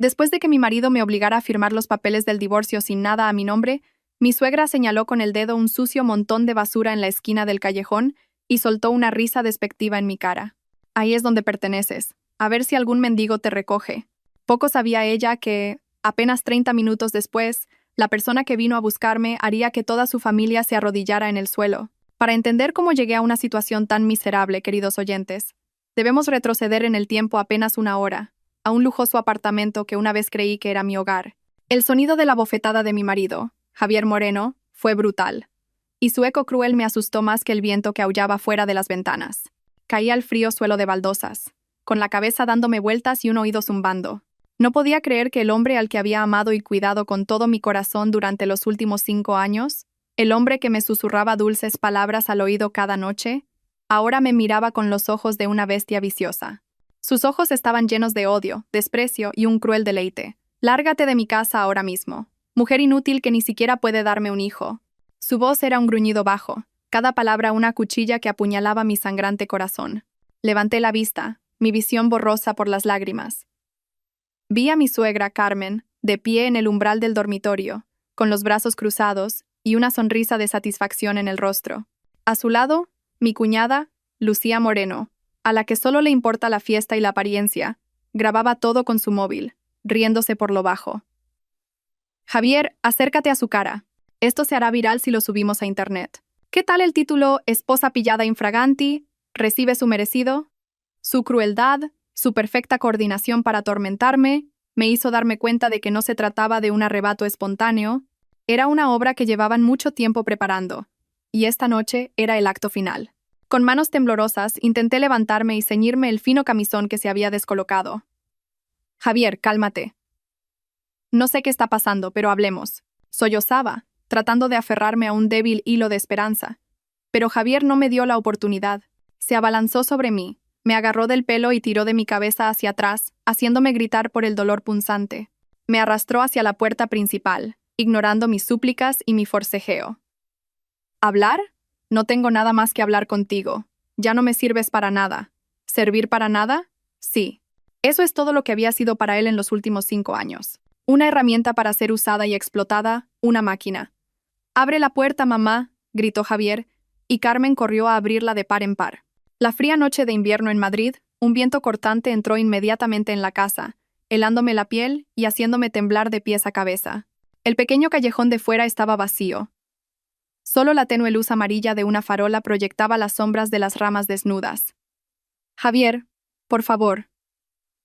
Después de que mi marido me obligara a firmar los papeles del divorcio sin nada a mi nombre, mi suegra señaló con el dedo un sucio montón de basura en la esquina del callejón y soltó una risa despectiva en mi cara. Ahí es donde perteneces. A ver si algún mendigo te recoge. Poco sabía ella que, apenas 30 minutos después, la persona que vino a buscarme haría que toda su familia se arrodillara en el suelo. Para entender cómo llegué a una situación tan miserable, queridos oyentes, debemos retroceder en el tiempo apenas una hora, a un lujoso apartamento que una vez creí que era mi hogar. El sonido de la bofetada de mi marido, Javier Moreno, fue brutal, y su eco cruel me asustó más que el viento que aullaba fuera de las ventanas. Caí al frío suelo de baldosas, con la cabeza dándome vueltas y un oído zumbando. No podía creer que el hombre al que había amado y cuidado con todo mi corazón durante los últimos 5 años, el hombre que me susurraba dulces palabras al oído cada noche, ahora me miraba con los ojos de una bestia viciosa. Sus ojos estaban llenos de odio, desprecio y un cruel deleite. «Lárgate de mi casa ahora mismo, mujer inútil que ni siquiera puede darme un hijo». Su voz era un gruñido bajo, cada palabra una cuchilla que apuñalaba mi sangrante corazón. Levanté la vista, mi visión borrosa por las lágrimas. Vi a mi suegra, Carmen, de pie en el umbral del dormitorio, con los brazos cruzados y una sonrisa de satisfacción en el rostro. A su lado, mi cuñada, Lucía Moreno, a la que solo le importa la fiesta y la apariencia, grababa todo con su móvil, riéndose por lo bajo. «Javier, acércate a su cara. Esto se hará viral si lo subimos a internet. ¿Qué tal el título Esposa pillada infraganti? ¿Recibe su merecido?» Su crueldad, su perfecta coordinación para atormentarme, me hizo darme cuenta de que no se trataba de un arrebato espontáneo, era una obra que llevaban mucho tiempo preparando, y esta noche era el acto final. Con manos temblorosas intenté levantarme y ceñirme el fino camisón que se había descolocado. «Javier, cálmate. No sé qué está pasando, pero hablemos». Sollozaba, tratando de aferrarme a un débil hilo de esperanza. Pero Javier no me dio la oportunidad. Se abalanzó sobre mí, me agarró del pelo y tiró de mi cabeza hacia atrás, haciéndome gritar por el dolor punzante. Me arrastró hacia la puerta principal, ignorando mis súplicas y mi forcejeo. «¿Hablar? No tengo nada más que hablar contigo. Ya no me sirves para nada». ¿Servir para nada? Sí. Eso es todo lo que había sido para él en los últimos 5 años. Una herramienta para ser usada y explotada, una máquina. «Abre la puerta, mamá», gritó Javier, y Carmen corrió a abrirla de par en par. La fría noche de invierno en Madrid, un viento cortante entró inmediatamente en la casa, helándome la piel y haciéndome temblar de pies a cabeza. El pequeño callejón de fuera estaba vacío. Solo la tenue luz amarilla de una farola proyectaba las sombras de las ramas desnudas. «Javier, por favor,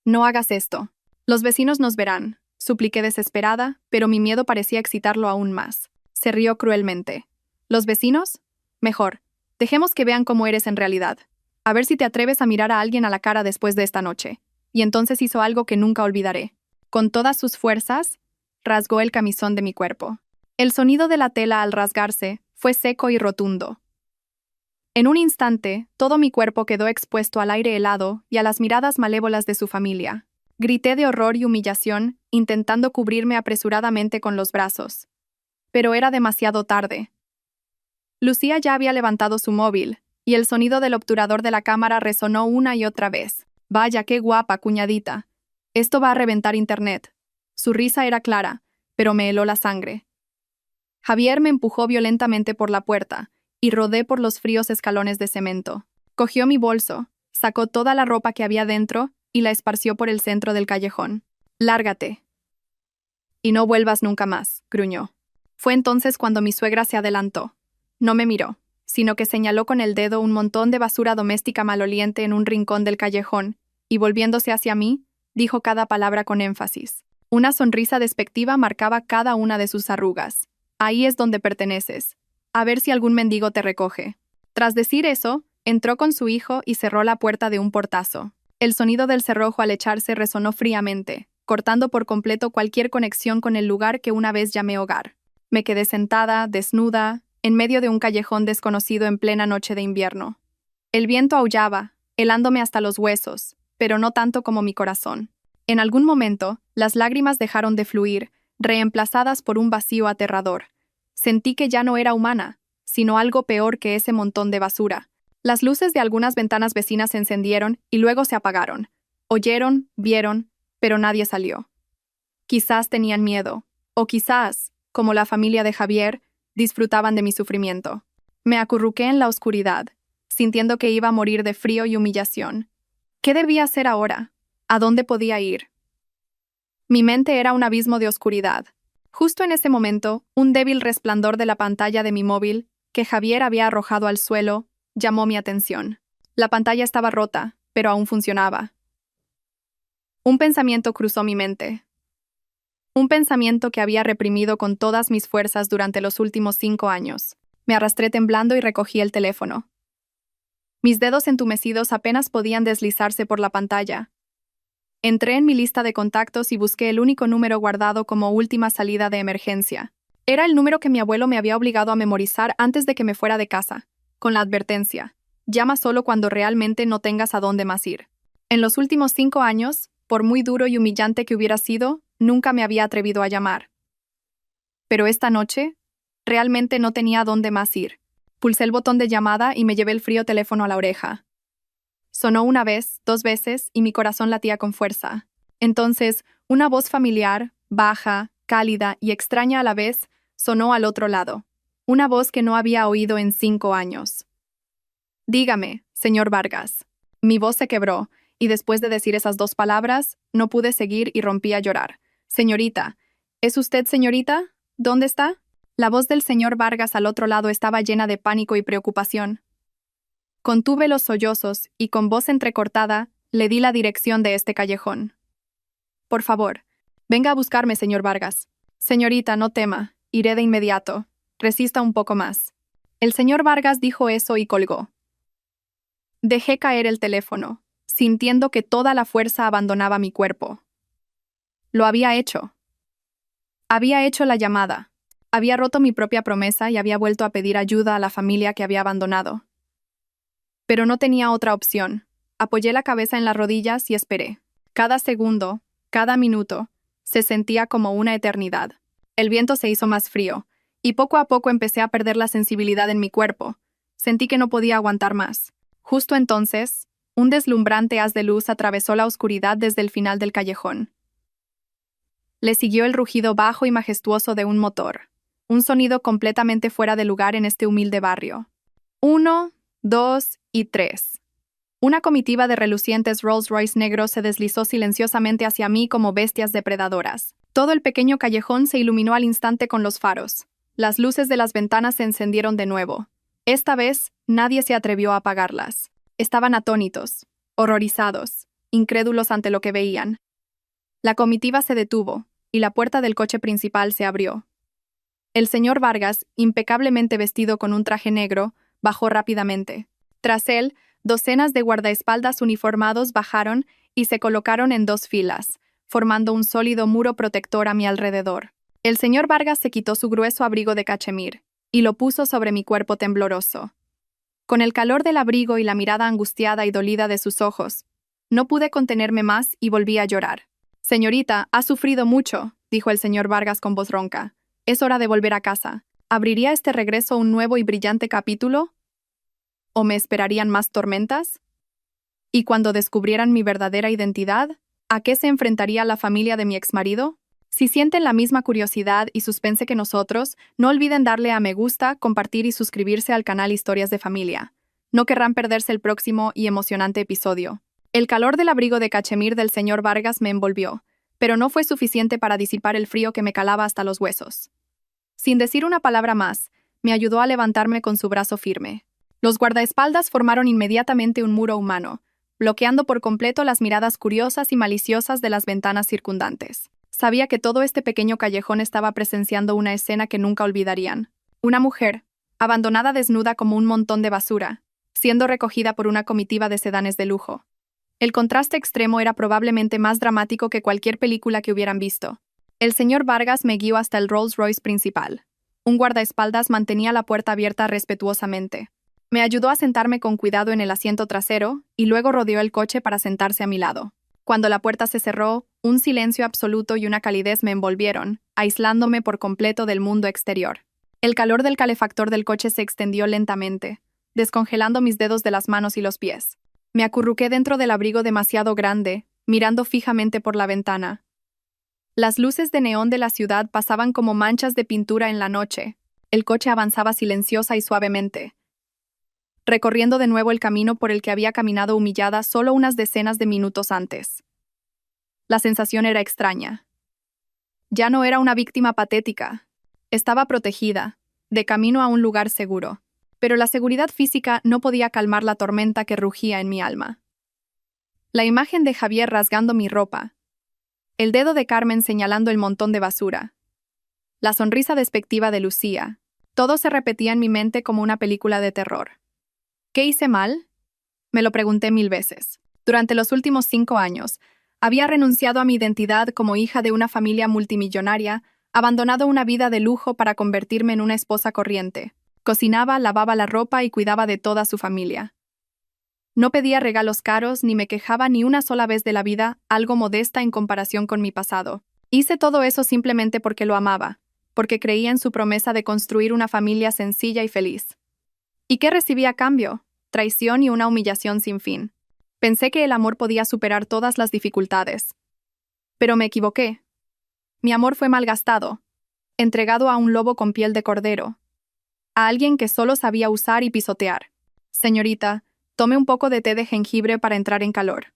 no hagas esto. Los vecinos nos verán», supliqué desesperada, pero mi miedo parecía excitarlo aún más. Se rió cruelmente. «¿Los vecinos? Mejor, dejemos que vean cómo eres en realidad. A ver si te atreves a mirar a alguien a la cara después de esta noche». Y entonces hizo algo que nunca olvidaré. Con todas sus fuerzas, rasgó el camisón de mi cuerpo. El sonido de la tela al rasgarse fue seco y rotundo. En un instante, todo mi cuerpo quedó expuesto al aire helado y a las miradas malévolas de su familia. Grité de horror y humillación, intentando cubrirme apresuradamente con los brazos. Pero era demasiado tarde. Lucía ya había levantado su móvil, y el sonido del obturador de la cámara resonó una y otra vez. «Vaya, qué guapa, cuñadita. Esto va a reventar internet». Su risa era clara, pero me heló la sangre. Javier me empujó violentamente por la puerta, y rodé por los fríos escalones de cemento. Cogió mi bolso, sacó toda la ropa que había dentro y la esparció por el centro del callejón. «Lárgate. Y no vuelvas nunca más», gruñó. Fue entonces cuando mi suegra se adelantó. No me miró, sino que señaló con el dedo un montón de basura doméstica maloliente en un rincón del callejón, y volviéndose hacia mí, dijo cada palabra con énfasis. Una sonrisa despectiva marcaba cada una de sus arrugas. «Ahí es donde perteneces. A ver si algún mendigo te recoge». Tras decir eso, entró con su hijo y cerró la puerta de un portazo. El sonido del cerrojo al echarse resonó fríamente, cortando por completo cualquier conexión con el lugar que una vez llamé hogar. Me quedé sentada, desnuda, en medio de un callejón desconocido en plena noche de invierno. El viento aullaba, helándome hasta los huesos, pero no tanto como mi corazón. En algún momento, las lágrimas dejaron de fluir, reemplazadas por un vacío aterrador. Sentí que ya no era humana, sino algo peor que ese montón de basura. Las luces de algunas ventanas vecinas se encendieron y luego se apagaron. Oyeron, vieron, pero nadie salió. Quizás tenían miedo, o quizás, como la familia de Javier, disfrutaban de mi sufrimiento. Me acurruqué en la oscuridad, sintiendo que iba a morir de frío y humillación. ¿Qué debía hacer ahora? ¿A dónde podía ir? Mi mente era un abismo de oscuridad. Justo en ese momento, un débil resplandor de la pantalla de mi móvil, que Javier había arrojado al suelo, llamó mi atención. La pantalla estaba rota, pero aún funcionaba. Un pensamiento cruzó mi mente. Un pensamiento que había reprimido con todas mis fuerzas durante los últimos 5 años. Me arrastré temblando y recogí el teléfono. Mis dedos entumecidos apenas podían deslizarse por la pantalla. Entré en mi lista de contactos y busqué el único número guardado como última salida de emergencia. Era el número que mi abuelo me había obligado a memorizar antes de que me fuera de casa, con la advertencia: llama solo cuando realmente no tengas a dónde más ir. En los últimos 5 años, por muy duro y humillante que hubiera sido, nunca me había atrevido a llamar. Pero esta noche, realmente no tenía a dónde más ir. Pulsé el botón de llamada y me llevé el frío teléfono a la oreja. Sonó una vez, 2 veces, y mi corazón latía con fuerza. Entonces, una voz familiar, baja, cálida y extraña a la vez, sonó al otro lado. Una voz que no había oído en 5 años. Dígame, señor Vargas. Mi voz se quebró, y después de decir esas 2 palabras, no pude seguir y rompí a llorar. Señorita, ¿es usted señorita? ¿Dónde está? La voz del señor Vargas al otro lado estaba llena de pánico y preocupación. Contuve los sollozos y con voz entrecortada le di la dirección de este callejón. Por favor, venga a buscarme, señor Vargas. Señorita, no tema, iré de inmediato. Resista un poco más. El señor Vargas dijo eso y colgó. Dejé caer el teléfono, sintiendo que toda la fuerza abandonaba mi cuerpo. Lo había hecho. Había hecho la llamada. Había roto mi propia promesa y había vuelto a pedir ayuda a la familia que había abandonado. Pero no tenía otra opción. Apoyé la cabeza en las rodillas y esperé. Cada segundo, cada minuto, se sentía como una eternidad. El viento se hizo más frío, y poco a poco empecé a perder la sensibilidad en mi cuerpo. Sentí que no podía aguantar más. Justo entonces, un deslumbrante haz de luz atravesó la oscuridad desde el final del callejón. Le siguió el rugido bajo y majestuoso de un motor, un sonido completamente fuera de lugar en este humilde barrio. 1, 2 y 3. Una comitiva de relucientes Rolls-Royce negros se deslizó silenciosamente hacia mí como bestias depredadoras. Todo el pequeño callejón se iluminó al instante con los faros. Las luces de las ventanas se encendieron de nuevo. Esta vez, nadie se atrevió a apagarlas. Estaban atónitos, horrorizados, incrédulos ante lo que veían. La comitiva se detuvo, y la puerta del coche principal se abrió. El señor Vargas, impecablemente vestido con un traje negro, bajó rápidamente. Tras él, docenas de guardaespaldas uniformados bajaron y se colocaron en 2 filas, formando un sólido muro protector a mi alrededor. El señor Vargas se quitó su grueso abrigo de cachemir y lo puso sobre mi cuerpo tembloroso. Con el calor del abrigo y la mirada angustiada y dolida de sus ojos, no pude contenerme más y volví a llorar. «Señorita, ha sufrido mucho», dijo el señor Vargas con voz ronca. «Es hora de volver a casa. ¿Abriría este regreso un nuevo y brillante capítulo? ¿O me esperarían más tormentas? ¿Y cuando descubrieran mi verdadera identidad, a qué se enfrentaría la familia de mi exmarido? Si sienten la misma curiosidad y suspense que nosotros, no olviden darle a me gusta, compartir y suscribirse al canal Historias de Familia. No querrán perderse el próximo y emocionante episodio. El calor del abrigo de cachemir del señor Vargas me envolvió, pero no fue suficiente para disipar el frío que me calaba hasta los huesos. Sin decir una palabra más, me ayudó a levantarme con su brazo firme. Los guardaespaldas formaron inmediatamente un muro humano, bloqueando por completo las miradas curiosas y maliciosas de las ventanas circundantes. Sabía que todo este pequeño callejón estaba presenciando una escena que nunca olvidarían. Una mujer, abandonada desnuda como un montón de basura, siendo recogida por una comitiva de sedanes de lujo. El contraste extremo era probablemente más dramático que cualquier película que hubieran visto. El señor Vargas me guió hasta el Rolls Royce principal. Un guardaespaldas mantenía la puerta abierta respetuosamente. Me ayudó a sentarme con cuidado en el asiento trasero y luego rodeó el coche para sentarse a mi lado. Cuando la puerta se cerró, un silencio absoluto y una calidez me envolvieron, aislándome por completo del mundo exterior. El calor del calefactor del coche se extendió lentamente, descongelando mis dedos de las manos y los pies. Me acurruqué dentro del abrigo demasiado grande, mirando fijamente por la ventana. Las luces de neón de la ciudad pasaban como manchas de pintura en la noche. El coche avanzaba silenciosa y suavemente, recorriendo de nuevo el camino por el que había caminado humillada solo unas decenas de minutos antes. La sensación era extraña. Ya no era una víctima patética. Estaba protegida, de camino a un lugar seguro. Pero la seguridad física no podía calmar la tormenta que rugía en mi alma. La imagen de Javier rasgando mi ropa, el dedo de Carmen señalando el montón de basura, la sonrisa despectiva de Lucía, todo se repetía en mi mente como una película de terror. ¿Qué hice mal? Me lo pregunté 1000 veces. Durante los últimos 5 años, había renunciado a mi identidad como hija de una familia multimillonaria, abandonado una vida de lujo para convertirme en una esposa corriente. Cocinaba, lavaba la ropa y cuidaba de toda su familia. No pedía regalos caros ni me quejaba ni una sola vez de la vida, algo modesta en comparación con mi pasado. Hice todo eso simplemente porque lo amaba, porque creía en su promesa de construir una familia sencilla y feliz. ¿Y qué recibí a cambio? Traición y una humillación sin fin. Pensé que el amor podía superar todas las dificultades. Pero me equivoqué. Mi amor fue malgastado, entregado a un lobo con piel de cordero, a alguien que solo sabía usar y pisotear. Señorita, tome un poco de té de jengibre para entrar en calor.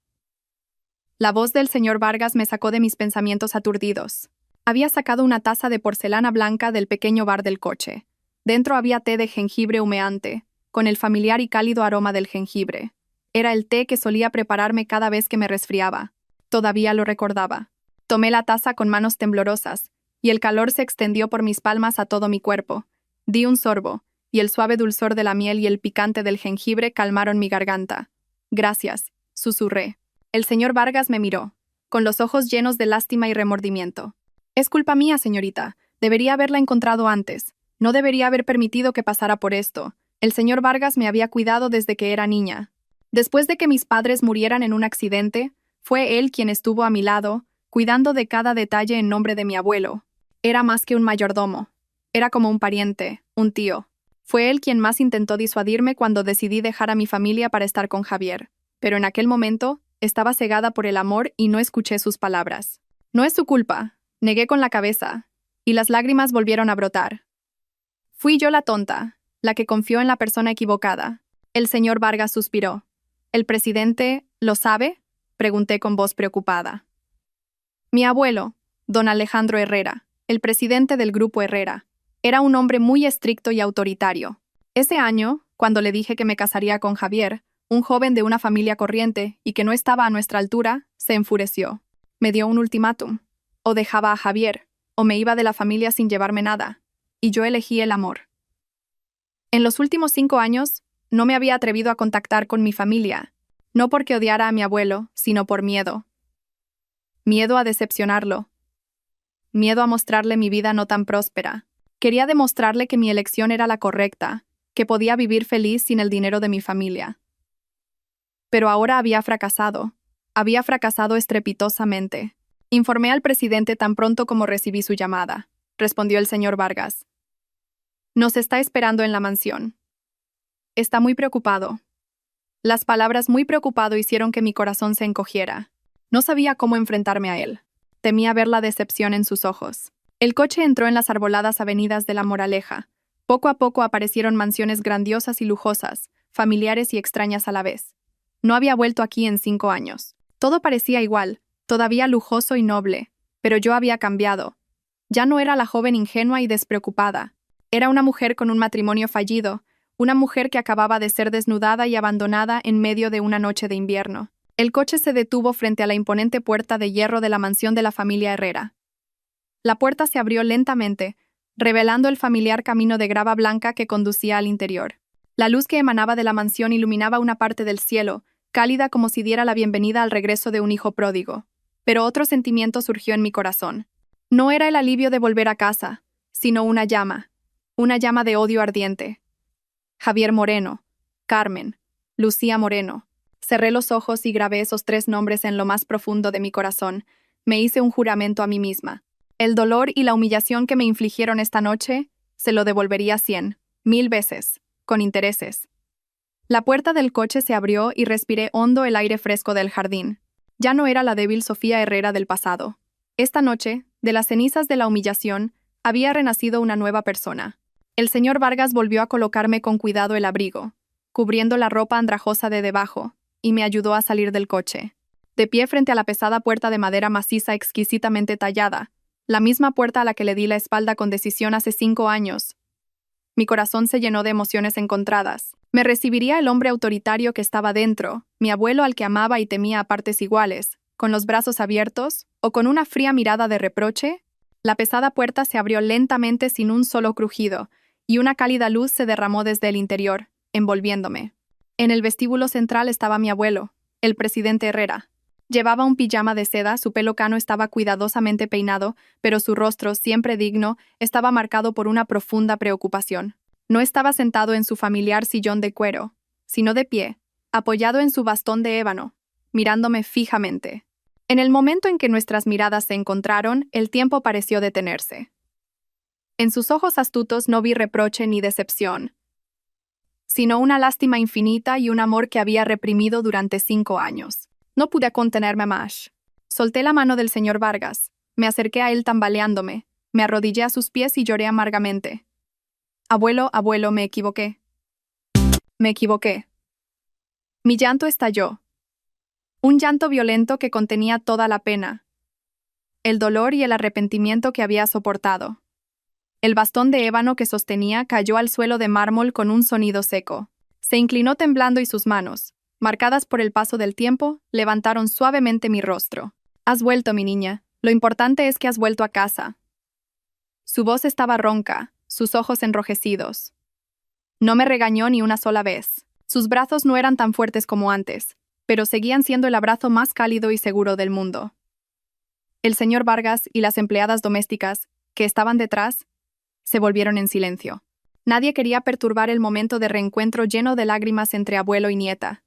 La voz del señor Vargas me sacó de mis pensamientos aturdidos. Había sacado una taza de porcelana blanca del pequeño bar del coche. Dentro había té de jengibre humeante, con el familiar y cálido aroma del jengibre. Era el té que solía prepararme cada vez que me resfriaba. Todavía lo recordaba. Tomé la taza con manos temblorosas, y el calor se extendió por mis palmas a todo mi cuerpo. Di un sorbo, y el suave dulzor de la miel y el picante del jengibre calmaron mi garganta. Gracias, susurré. El señor Vargas me miró, con los ojos llenos de lástima y remordimiento. Es culpa mía, señorita. Debería haberla encontrado antes. No debería haber permitido que pasara por esto. El señor Vargas me había cuidado desde que era niña. Después de que mis padres murieran en un accidente, fue él quien estuvo a mi lado, cuidando de cada detalle en nombre de mi abuelo. Era más que un mayordomo. Era como un pariente, un tío. Fue él quien más intentó disuadirme cuando decidí dejar a mi familia para estar con Javier. Pero en aquel momento, estaba cegada por el amor y no escuché sus palabras. No es su culpa, negué con la cabeza, y las lágrimas volvieron a brotar. Fui yo la tonta, la que confió en la persona equivocada. El señor Vargas suspiró. ¿El presidente lo sabe?, pregunté con voz preocupada. Mi abuelo, don Alejandro Herrera, el presidente del Grupo Herrera, era un hombre muy estricto y autoritario. Ese año, cuando le dije que me casaría con Javier, un joven de una familia corriente y que no estaba a nuestra altura, se enfureció. Me dio un ultimátum. O dejaba a Javier, o me iba de la familia sin llevarme nada. Y yo elegí el amor. En los últimos 5 años, no me había atrevido a contactar con mi familia, no porque odiara a mi abuelo, sino por miedo. Miedo a decepcionarlo. Miedo a mostrarle mi vida no tan próspera. Quería demostrarle que mi elección era la correcta, que podía vivir feliz sin el dinero de mi familia. Pero ahora había fracasado. Había fracasado estrepitosamente. Informé al presidente tan pronto como recibí su llamada, respondió el señor Vargas. Nos está esperando en la mansión. Está muy preocupado. Las palabras muy preocupado hicieron que mi corazón se encogiera. No sabía cómo enfrentarme a él. Temía ver la decepción en sus ojos. El coche entró en las arboladas avenidas de La Moraleja. Poco a poco aparecieron mansiones grandiosas y lujosas, familiares y extrañas a la vez. No había vuelto aquí en 5 años. Todo parecía igual, todavía lujoso y noble, pero yo había cambiado. Ya no era la joven ingenua y despreocupada. Era una mujer con un matrimonio fallido, una mujer que acababa de ser desnudada y abandonada en medio de una noche de invierno. El coche se detuvo frente a la imponente puerta de hierro de la mansión de la familia Herrera. La puerta se abrió lentamente, revelando el familiar camino de grava blanca que conducía al interior. La luz que emanaba de la mansión iluminaba una parte del cielo, cálida como si diera la bienvenida al regreso de un hijo pródigo. Pero otro sentimiento surgió en mi corazón. No era el alivio de volver a casa, sino una llama de odio ardiente. Javier Moreno, Carmen, Lucía Moreno. Cerré los ojos y grabé esos 3 nombres en lo más profundo de mi corazón. Me hice un juramento a mí misma. El dolor y la humillación que me infligieron esta noche, se lo devolvería 100, 1000 veces, con intereses. La puerta del coche se abrió y respiré hondo el aire fresco del jardín. Ya no era la débil Sofía Herrera del pasado. Esta noche, De las cenizas de la humillación, había renacido una nueva persona. El señor Vargas volvió a colocarme con cuidado el abrigo, cubriendo la ropa andrajosa de debajo, y me ayudó a salir del coche. De pie frente a la pesada puerta de madera maciza exquisitamente tallada, la misma puerta a la que le di la espalda con decisión hace 5 años. Mi corazón se llenó de emociones encontradas. ¿Me recibiría el hombre autoritario que estaba dentro, mi abuelo al que amaba y temía a partes iguales, con los brazos abiertos, o con una fría mirada de reproche? La pesada puerta se abrió lentamente sin un solo crujido, y una cálida luz se derramó desde el interior, envolviéndome. En el vestíbulo central estaba mi abuelo, el presidente Herrera. Llevaba un pijama de seda, su pelo cano estaba cuidadosamente peinado, pero su rostro, siempre digno, estaba marcado por una profunda preocupación. No estaba sentado en su familiar sillón de cuero, sino de pie, apoyado en su bastón de ébano, mirándome fijamente. En el momento en que nuestras miradas se encontraron, el tiempo pareció detenerse. En sus ojos astutos no vi reproche ni decepción, sino una lástima infinita y un amor que había reprimido durante 5 años. No pude contenerme más. Solté la mano del señor Vargas, me acerqué a él tambaleándome, me arrodillé a sus pies y lloré amargamente. Abuelo, abuelo, me equivoqué. Me equivoqué. Mi llanto estalló. Un llanto violento que contenía toda la pena, el dolor y el arrepentimiento que había soportado. El bastón de ébano que sostenía cayó al suelo de mármol con un sonido seco. Se inclinó temblando y sus manos, marcadas por el paso del tiempo, levantaron suavemente mi rostro. Has vuelto, mi niña. Lo importante es que has vuelto a casa. Su voz estaba ronca, sus ojos enrojecidos. No me regañó ni una sola vez. Sus brazos no eran tan fuertes como antes, pero seguían siendo el abrazo más cálido y seguro del mundo. El señor Vargas y las empleadas domésticas, que estaban detrás, se volvieron en silencio. Nadie quería perturbar el momento de reencuentro lleno de lágrimas entre abuelo y nieta.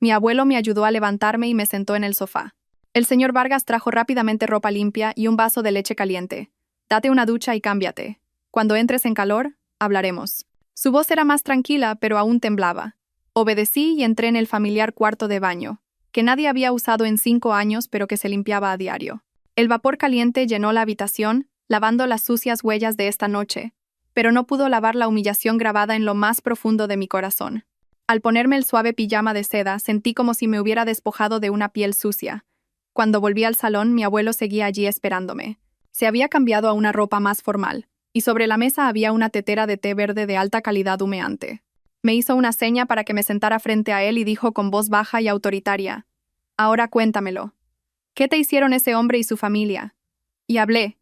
Mi abuelo me ayudó a levantarme y me sentó en el sofá. El señor Vargas trajo rápidamente ropa limpia y un vaso de leche caliente. Date una ducha y cámbiate. Cuando entres en calor, hablaremos. Su voz era más tranquila, pero aún temblaba. Obedecí y entré en el familiar cuarto de baño, que nadie había usado en 5 años, pero que se limpiaba a diario. El vapor caliente llenó la habitación, lavando las sucias huellas de esta noche, pero no pudo lavar la humillación grabada en lo más profundo de mi corazón. Al ponerme el suave pijama de seda, sentí como si me hubiera despojado de una piel sucia. Cuando volví al salón, mi abuelo seguía allí esperándome. Se había cambiado a una ropa más formal, y sobre la mesa había una tetera de té verde de alta calidad humeante. Me hizo una seña para que me sentara frente a él y dijo con voz baja y autoritaria: «Ahora cuéntamelo. ¿Qué te hicieron ese hombre y su familia?» Y hablé.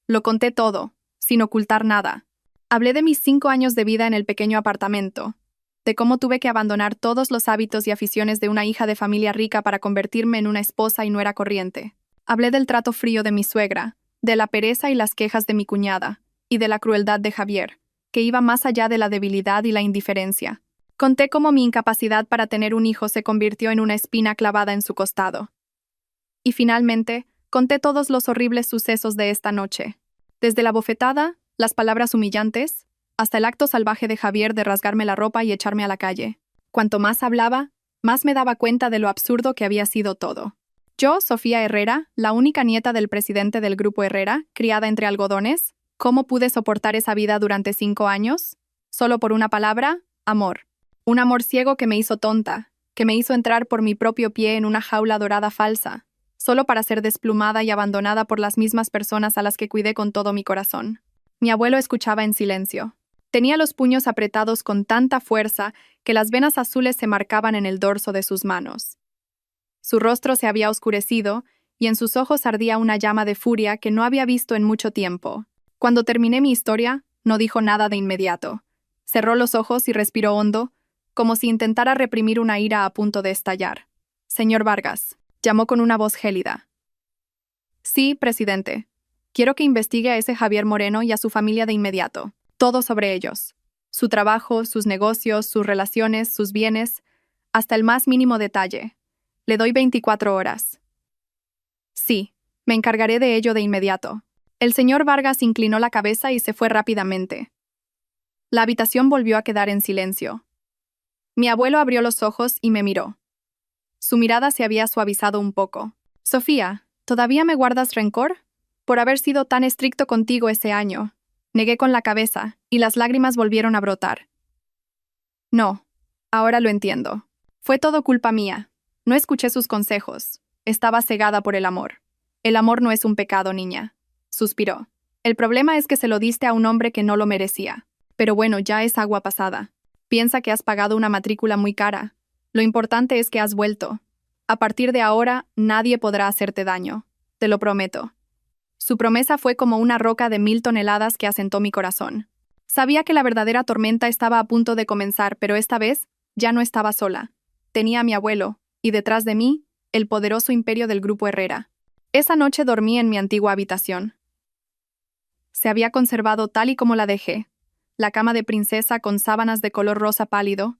Lo conté todo, sin ocultar nada. Hablé de mis 5 años de vida en el pequeño apartamento, de cómo tuve que abandonar todos los hábitos y aficiones de una hija de familia rica para convertirme en una esposa y nuera corriente. Hablé del trato frío de mi suegra, de la pereza y las quejas de mi cuñada, y de la crueldad de Javier, que iba más allá de la debilidad y la indiferencia. Conté cómo mi incapacidad para tener un hijo se convirtió en una espina clavada en su costado. Y finalmente, conté todos los horribles sucesos de esta noche. Desde la bofetada, las palabras humillantes, hasta el acto salvaje de Javier de rasgarme la ropa y echarme a la calle. Cuanto más hablaba, más me daba cuenta de lo absurdo que había sido todo. Yo, Sofía Herrera, la única nieta del presidente del Grupo Herrera, criada entre algodones, ¿cómo pude soportar esa vida durante 5 años? Solo por una palabra: amor. Un amor ciego que me hizo tonta, que me hizo entrar por mi propio pie en una jaula dorada falsa, solo para ser desplumada y abandonada por las mismas personas a las que cuidé con todo mi corazón. Mi abuelo escuchaba en silencio. Tenía los puños apretados con tanta fuerza que las venas azules se marcaban en el dorso de sus manos. Su rostro se había oscurecido y en sus ojos ardía una llama de furia que no había visto en mucho tiempo. Cuando terminé mi historia, no dijo nada de inmediato. Cerró los ojos y respiró hondo, como si intentara reprimir una ira a punto de estallar. «Señor Vargas», llamó con una voz gélida. «Sí, presidente. Quiero que investigue a ese Javier Moreno y a su familia de inmediato. Todo sobre ellos. Su trabajo, sus negocios, sus relaciones, sus bienes, hasta el más mínimo detalle. Le doy 24 horas. Sí, me encargaré de ello de inmediato». El señor Vargas inclinó la cabeza y se fue rápidamente. La habitación volvió a quedar en silencio. Mi abuelo abrió los ojos y me miró. Su mirada se había suavizado un poco. «Sofía, ¿todavía me guardas rencor? por haber sido tan estricto contigo ese año. Negué con la cabeza, y las lágrimas volvieron a brotar. No, ahora lo entiendo. Fue todo culpa mía. No escuché sus consejos. Estaba cegada por el amor. El amor no es un pecado, niña. Suspiró. El problema es que se lo diste a un hombre que no lo merecía. Pero bueno, ya es agua pasada. Piensa que has pagado una matrícula muy cara. Lo importante es que has vuelto. A partir de ahora, nadie podrá hacerte daño. Te lo prometo. Su promesa fue como una roca de 1000 toneladas que asentó mi corazón. Sabía que la verdadera tormenta estaba a punto de comenzar, pero esta vez ya no estaba sola. Tenía a mi abuelo, y detrás de mí, el poderoso imperio del Grupo Herrera. Esa noche dormí en mi antigua habitación. Se había conservado tal y como la dejé. La cama de princesa con sábanas de color rosa pálido,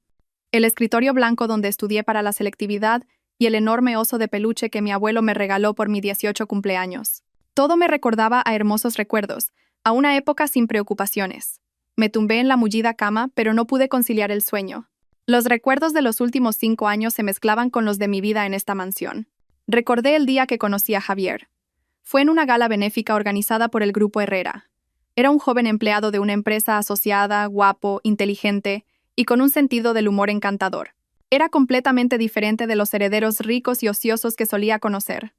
el escritorio blanco donde estudié para la selectividad y el enorme oso de peluche que mi abuelo me regaló por mi 18 cumpleaños. Todo me recordaba a hermosos recuerdos, a una época sin preocupaciones. Me tumbé en la mullida cama, pero no pude conciliar el sueño. Los recuerdos de los últimos 5 años se mezclaban con los de mi vida en esta mansión. Recordé el día que conocí a Javier. Fue en una gala benéfica organizada por el Grupo Herrera. Era un joven empleado de una empresa asociada, guapo, inteligente y con un sentido del humor encantador. Era completamente diferente de los herederos ricos y ociosos que solía conocer.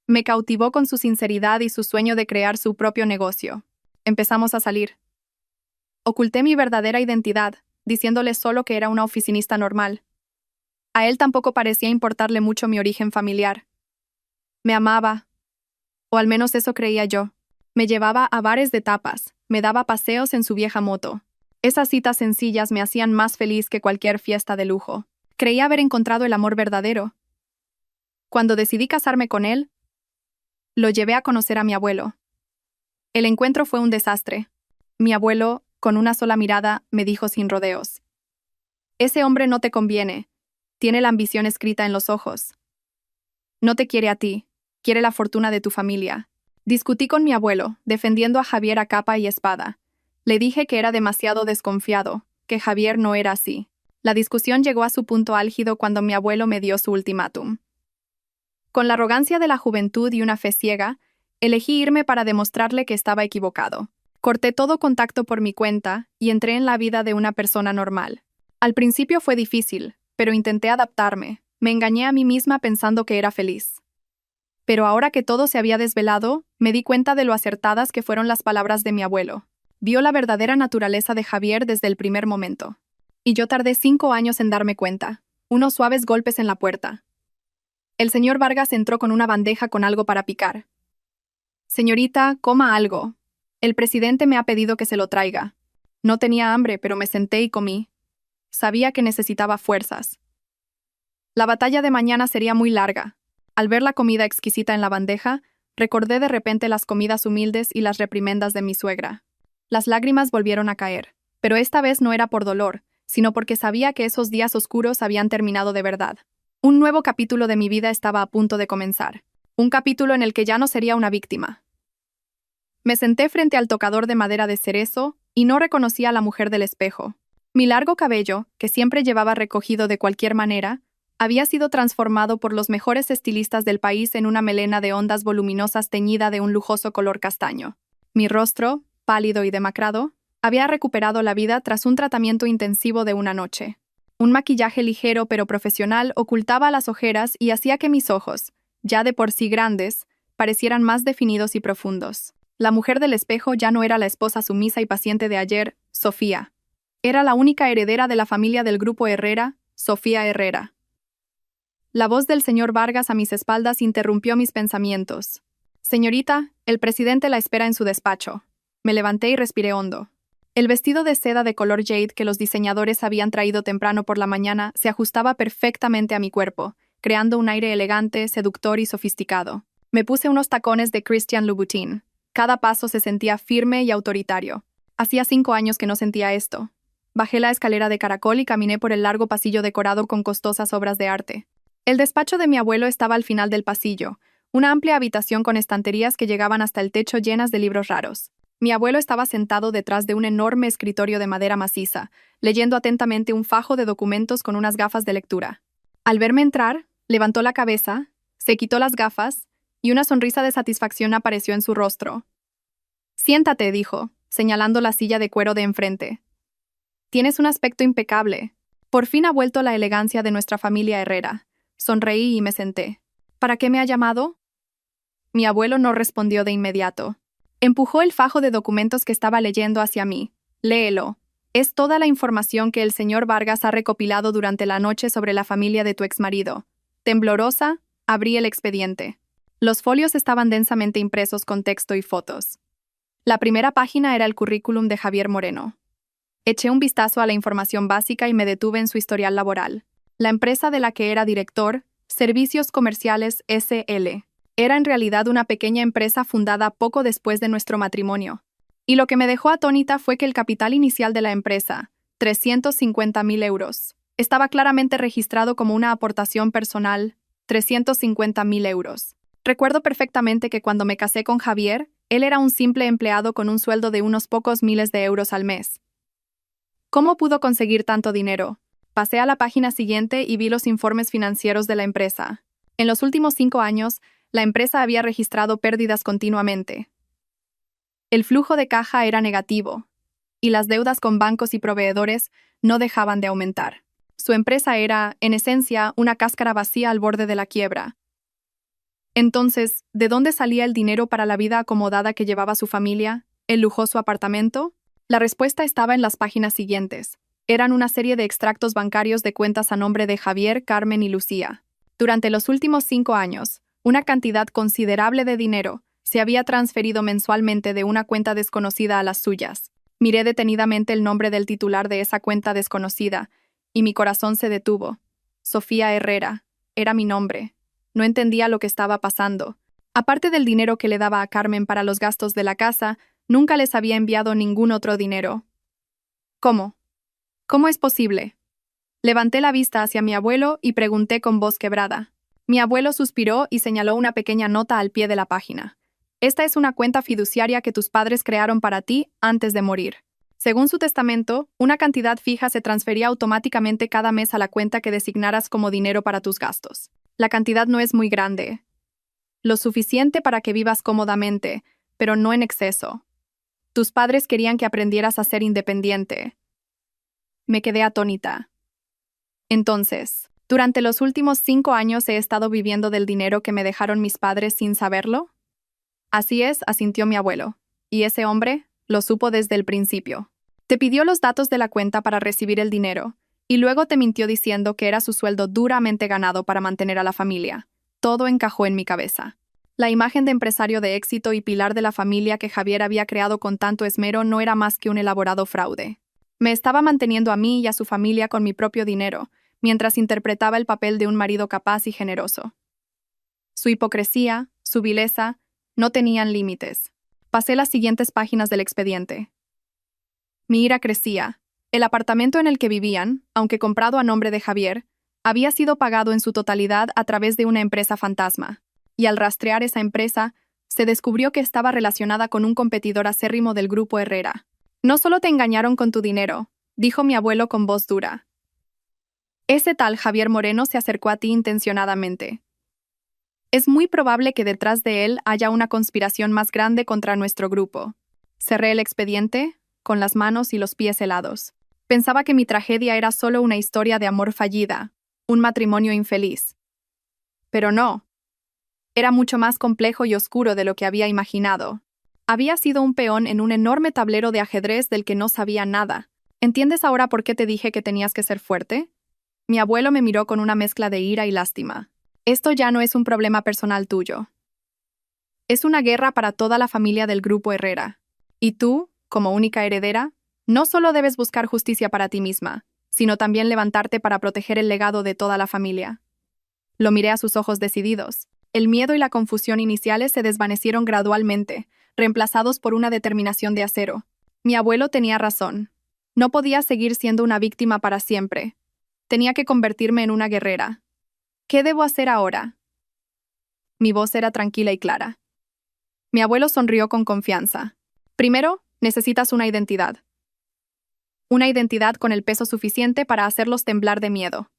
Me cautivó con su sinceridad y su sueño de crear su propio negocio. Empezamos a salir. Oculté mi verdadera identidad, diciéndole solo que era una oficinista normal. A él tampoco parecía importarle mucho mi origen familiar. Me amaba, o al menos eso creía yo. Me llevaba a bares de tapas, me daba paseos en su vieja moto. Esas citas sencillas me hacían más feliz que cualquier fiesta de lujo. Creía haber encontrado el amor verdadero. Cuando decidí casarme con él, lo llevé a conocer a mi abuelo. El encuentro fue un desastre. Mi abuelo, con una sola mirada, me dijo sin rodeos: «Ese hombre no te conviene. Tiene la ambición escrita en los ojos. No te quiere a ti, quiere la fortuna de tu familia». Discutí con mi abuelo, defendiendo a Javier a capa y espada. Le dije que era demasiado desconfiado, que Javier no era así. La discusión llegó a su punto álgido cuando mi abuelo me dio su ultimátum. Con la arrogancia de la juventud y una fe ciega, elegí irme para demostrarle que estaba equivocado. Corté todo contacto por mi cuenta y entré en la vida de una persona normal. Al principio fue difícil, pero intenté adaptarme. Me engañé a mí misma pensando que era feliz. Pero ahora que todo se había desvelado, me di cuenta de lo acertadas que fueron las palabras de mi abuelo. Vio la verdadera naturaleza de Javier desde el primer momento. Y yo tardé 5 años en darme cuenta. Unos suaves golpes en la puerta. El señor Vargas entró con una bandeja con algo para picar. «Señorita, coma algo. El presidente me ha pedido que se lo traiga». No tenía hambre, pero me senté y comí. Sabía que necesitaba fuerzas. La batalla de mañana sería muy larga. Al ver la comida exquisita en la bandeja, recordé de repente las comidas humildes y las reprimendas de mi suegra. Las lágrimas volvieron a caer, pero esta vez no era por dolor, sino porque sabía que esos días oscuros habían terminado de verdad. Un nuevo capítulo de mi vida estaba a punto de comenzar. Un capítulo en el que ya no sería una víctima. Me senté frente al tocador de madera de cerezo y no reconocí a la mujer del espejo. Mi largo cabello, que siempre llevaba recogido de cualquier manera, había sido transformado por los mejores estilistas del país en una melena de ondas voluminosas teñida de un lujoso color castaño. Mi rostro, pálido y demacrado, había recuperado la vida tras un tratamiento intensivo de una noche. Un maquillaje ligero pero profesional ocultaba las ojeras y hacía que mis ojos, ya de por sí grandes, parecieran más definidos y profundos. La mujer del espejo ya no era la esposa sumisa y paciente de ayer, Sofía. Era la única heredera de la familia del Grupo Herrera, Sofía Herrera. La voz del señor Vargas a mis espaldas interrumpió mis pensamientos. «Señorita, el presidente la espera en su despacho». Me levanté y respiré hondo. El vestido de seda de color jade que los diseñadores habían traído temprano por la mañana se ajustaba perfectamente a mi cuerpo, creando un aire elegante, seductor y sofisticado. Me puse unos tacones de Christian Louboutin. Cada paso se sentía firme y autoritario. Hacía 5 años que no sentía esto. Bajé la escalera de caracol y caminé por el largo pasillo decorado con costosas obras de arte. El despacho de mi abuelo estaba al final del pasillo, una amplia habitación con estanterías que llegaban hasta el techo llenas de libros raros. Mi abuelo estaba sentado detrás de un enorme escritorio de madera maciza, leyendo atentamente un fajo de documentos con unas gafas de lectura. Al verme entrar, levantó la cabeza, se quitó las gafas y una sonrisa de satisfacción apareció en su rostro. Siéntate, dijo, señalando la silla de cuero de enfrente. Tienes un aspecto impecable. Por fin ha vuelto la elegancia de nuestra familia Herrera. Sonreí y me senté. ¿Para qué me ha llamado? Mi abuelo no respondió de inmediato. Empujó el fajo de documentos que estaba leyendo hacia mí. Léelo. Es toda la información que el señor Vargas ha recopilado durante la noche sobre la familia de tu exmarido. Temblorosa, abrí el expediente. Los folios estaban densamente impresos con texto y fotos. La primera página era el currículum de Javier Moreno. Eché un vistazo a la información básica y me detuve en su historial laboral. La empresa de la que era director, Servicios Comerciales S.L., era en realidad una pequeña empresa fundada poco después de nuestro matrimonio. Y lo que me dejó atónita fue que el capital inicial de la empresa, 350.000 euros, estaba claramente registrado como una aportación personal, 350.000 euros. Recuerdo perfectamente que cuando me casé con Javier, él era un simple empleado con un sueldo de unos pocos miles de euros al mes. ¿Cómo pudo conseguir tanto dinero? Pasé a la página siguiente y vi los informes financieros de la empresa. En los últimos 5 años, la empresa había registrado pérdidas continuamente. El flujo de caja era negativo, y las deudas con bancos y proveedores no dejaban de aumentar. Su empresa era, en esencia, una cáscara vacía al borde de la quiebra. Entonces, ¿de dónde salía el dinero para la vida acomodada que llevaba su familia, el lujoso apartamento? La respuesta estaba en las páginas siguientes. Eran una serie de extractos bancarios de cuentas a nombre de Javier, Carmen y Lucía. Durante los últimos 5 años, una cantidad considerable de dinero se había transferido mensualmente de una cuenta desconocida a las suyas. Miré detenidamente el nombre del titular de esa cuenta desconocida, y mi corazón se detuvo. Sofía Herrera. Era mi nombre. No entendía lo que estaba pasando. Aparte del dinero que le daba a Carmen para los gastos de la casa, nunca les había enviado ningún otro dinero. ¿Cómo? ¿Cómo es posible? Levanté la vista hacia mi abuelo y pregunté con voz quebrada. Mi abuelo suspiró y señaló una pequeña nota al pie de la página. Esta es una cuenta fiduciaria que tus padres crearon para ti antes de morir. Según su testamento, una cantidad fija se transfería automáticamente cada mes a la cuenta que designaras como dinero para tus gastos. La cantidad no es muy grande. Lo suficiente para que vivas cómodamente, pero no en exceso. Tus padres querían que aprendieras a ser independiente. Me quedé atónita. Entonces, ¿durante los últimos 5 años he estado viviendo del dinero que me dejaron mis padres sin saberlo? Así es, asintió mi abuelo. Y ese hombre lo supo desde el principio. Te pidió los datos de la cuenta para recibir el dinero, y luego te mintió diciendo que era su sueldo duramente ganado para mantener a la familia. Todo encajó en mi cabeza. La imagen de empresario de éxito y pilar de la familia que Javier había creado con tanto esmero no era más que un elaborado fraude. Me estaba manteniendo a mí y a su familia con mi propio dinero, mientras interpretaba el papel de un marido capaz y generoso. Su hipocresía, su vileza, no tenían límites. Pasé las siguientes páginas del expediente. Mi ira crecía. El apartamento en el que vivían, aunque comprado a nombre de Javier, había sido pagado en su totalidad a través de una empresa fantasma, y al rastrear esa empresa, se descubrió que estaba relacionada con un competidor acérrimo del grupo Herrera. No solo te engañaron con tu dinero, dijo mi abuelo con voz dura. Ese tal Javier Moreno se acercó a ti intencionadamente. Es muy probable que detrás de él haya una conspiración más grande contra nuestro grupo. Cerré el expediente, con las manos y los pies helados. Pensaba que mi tragedia era solo una historia de amor fallida, un matrimonio infeliz. Pero no. Era mucho más complejo y oscuro de lo que había imaginado. Había sido un peón en un enorme tablero de ajedrez del que no sabía nada. ¿Entiendes ahora por qué te dije que tenías que ser fuerte? Mi abuelo me miró con una mezcla de ira y lástima. Esto ya no es un problema personal tuyo. Es una guerra para toda la familia del grupo Herrera. Y tú, como única heredera, no solo debes buscar justicia para ti misma, sino también levantarte para proteger el legado de toda la familia. Lo miré a sus ojos decididos. El miedo y la confusión iniciales se desvanecieron gradualmente, reemplazados por una determinación de acero. Mi abuelo tenía razón. No podía seguir siendo una víctima para siempre. Tenía que convertirme en una guerrera. ¿Qué debo hacer ahora? Mi voz era tranquila y clara. Mi abuelo sonrió con confianza. Primero, necesitas una identidad. Una identidad con el peso suficiente para hacerlos temblar de miedo.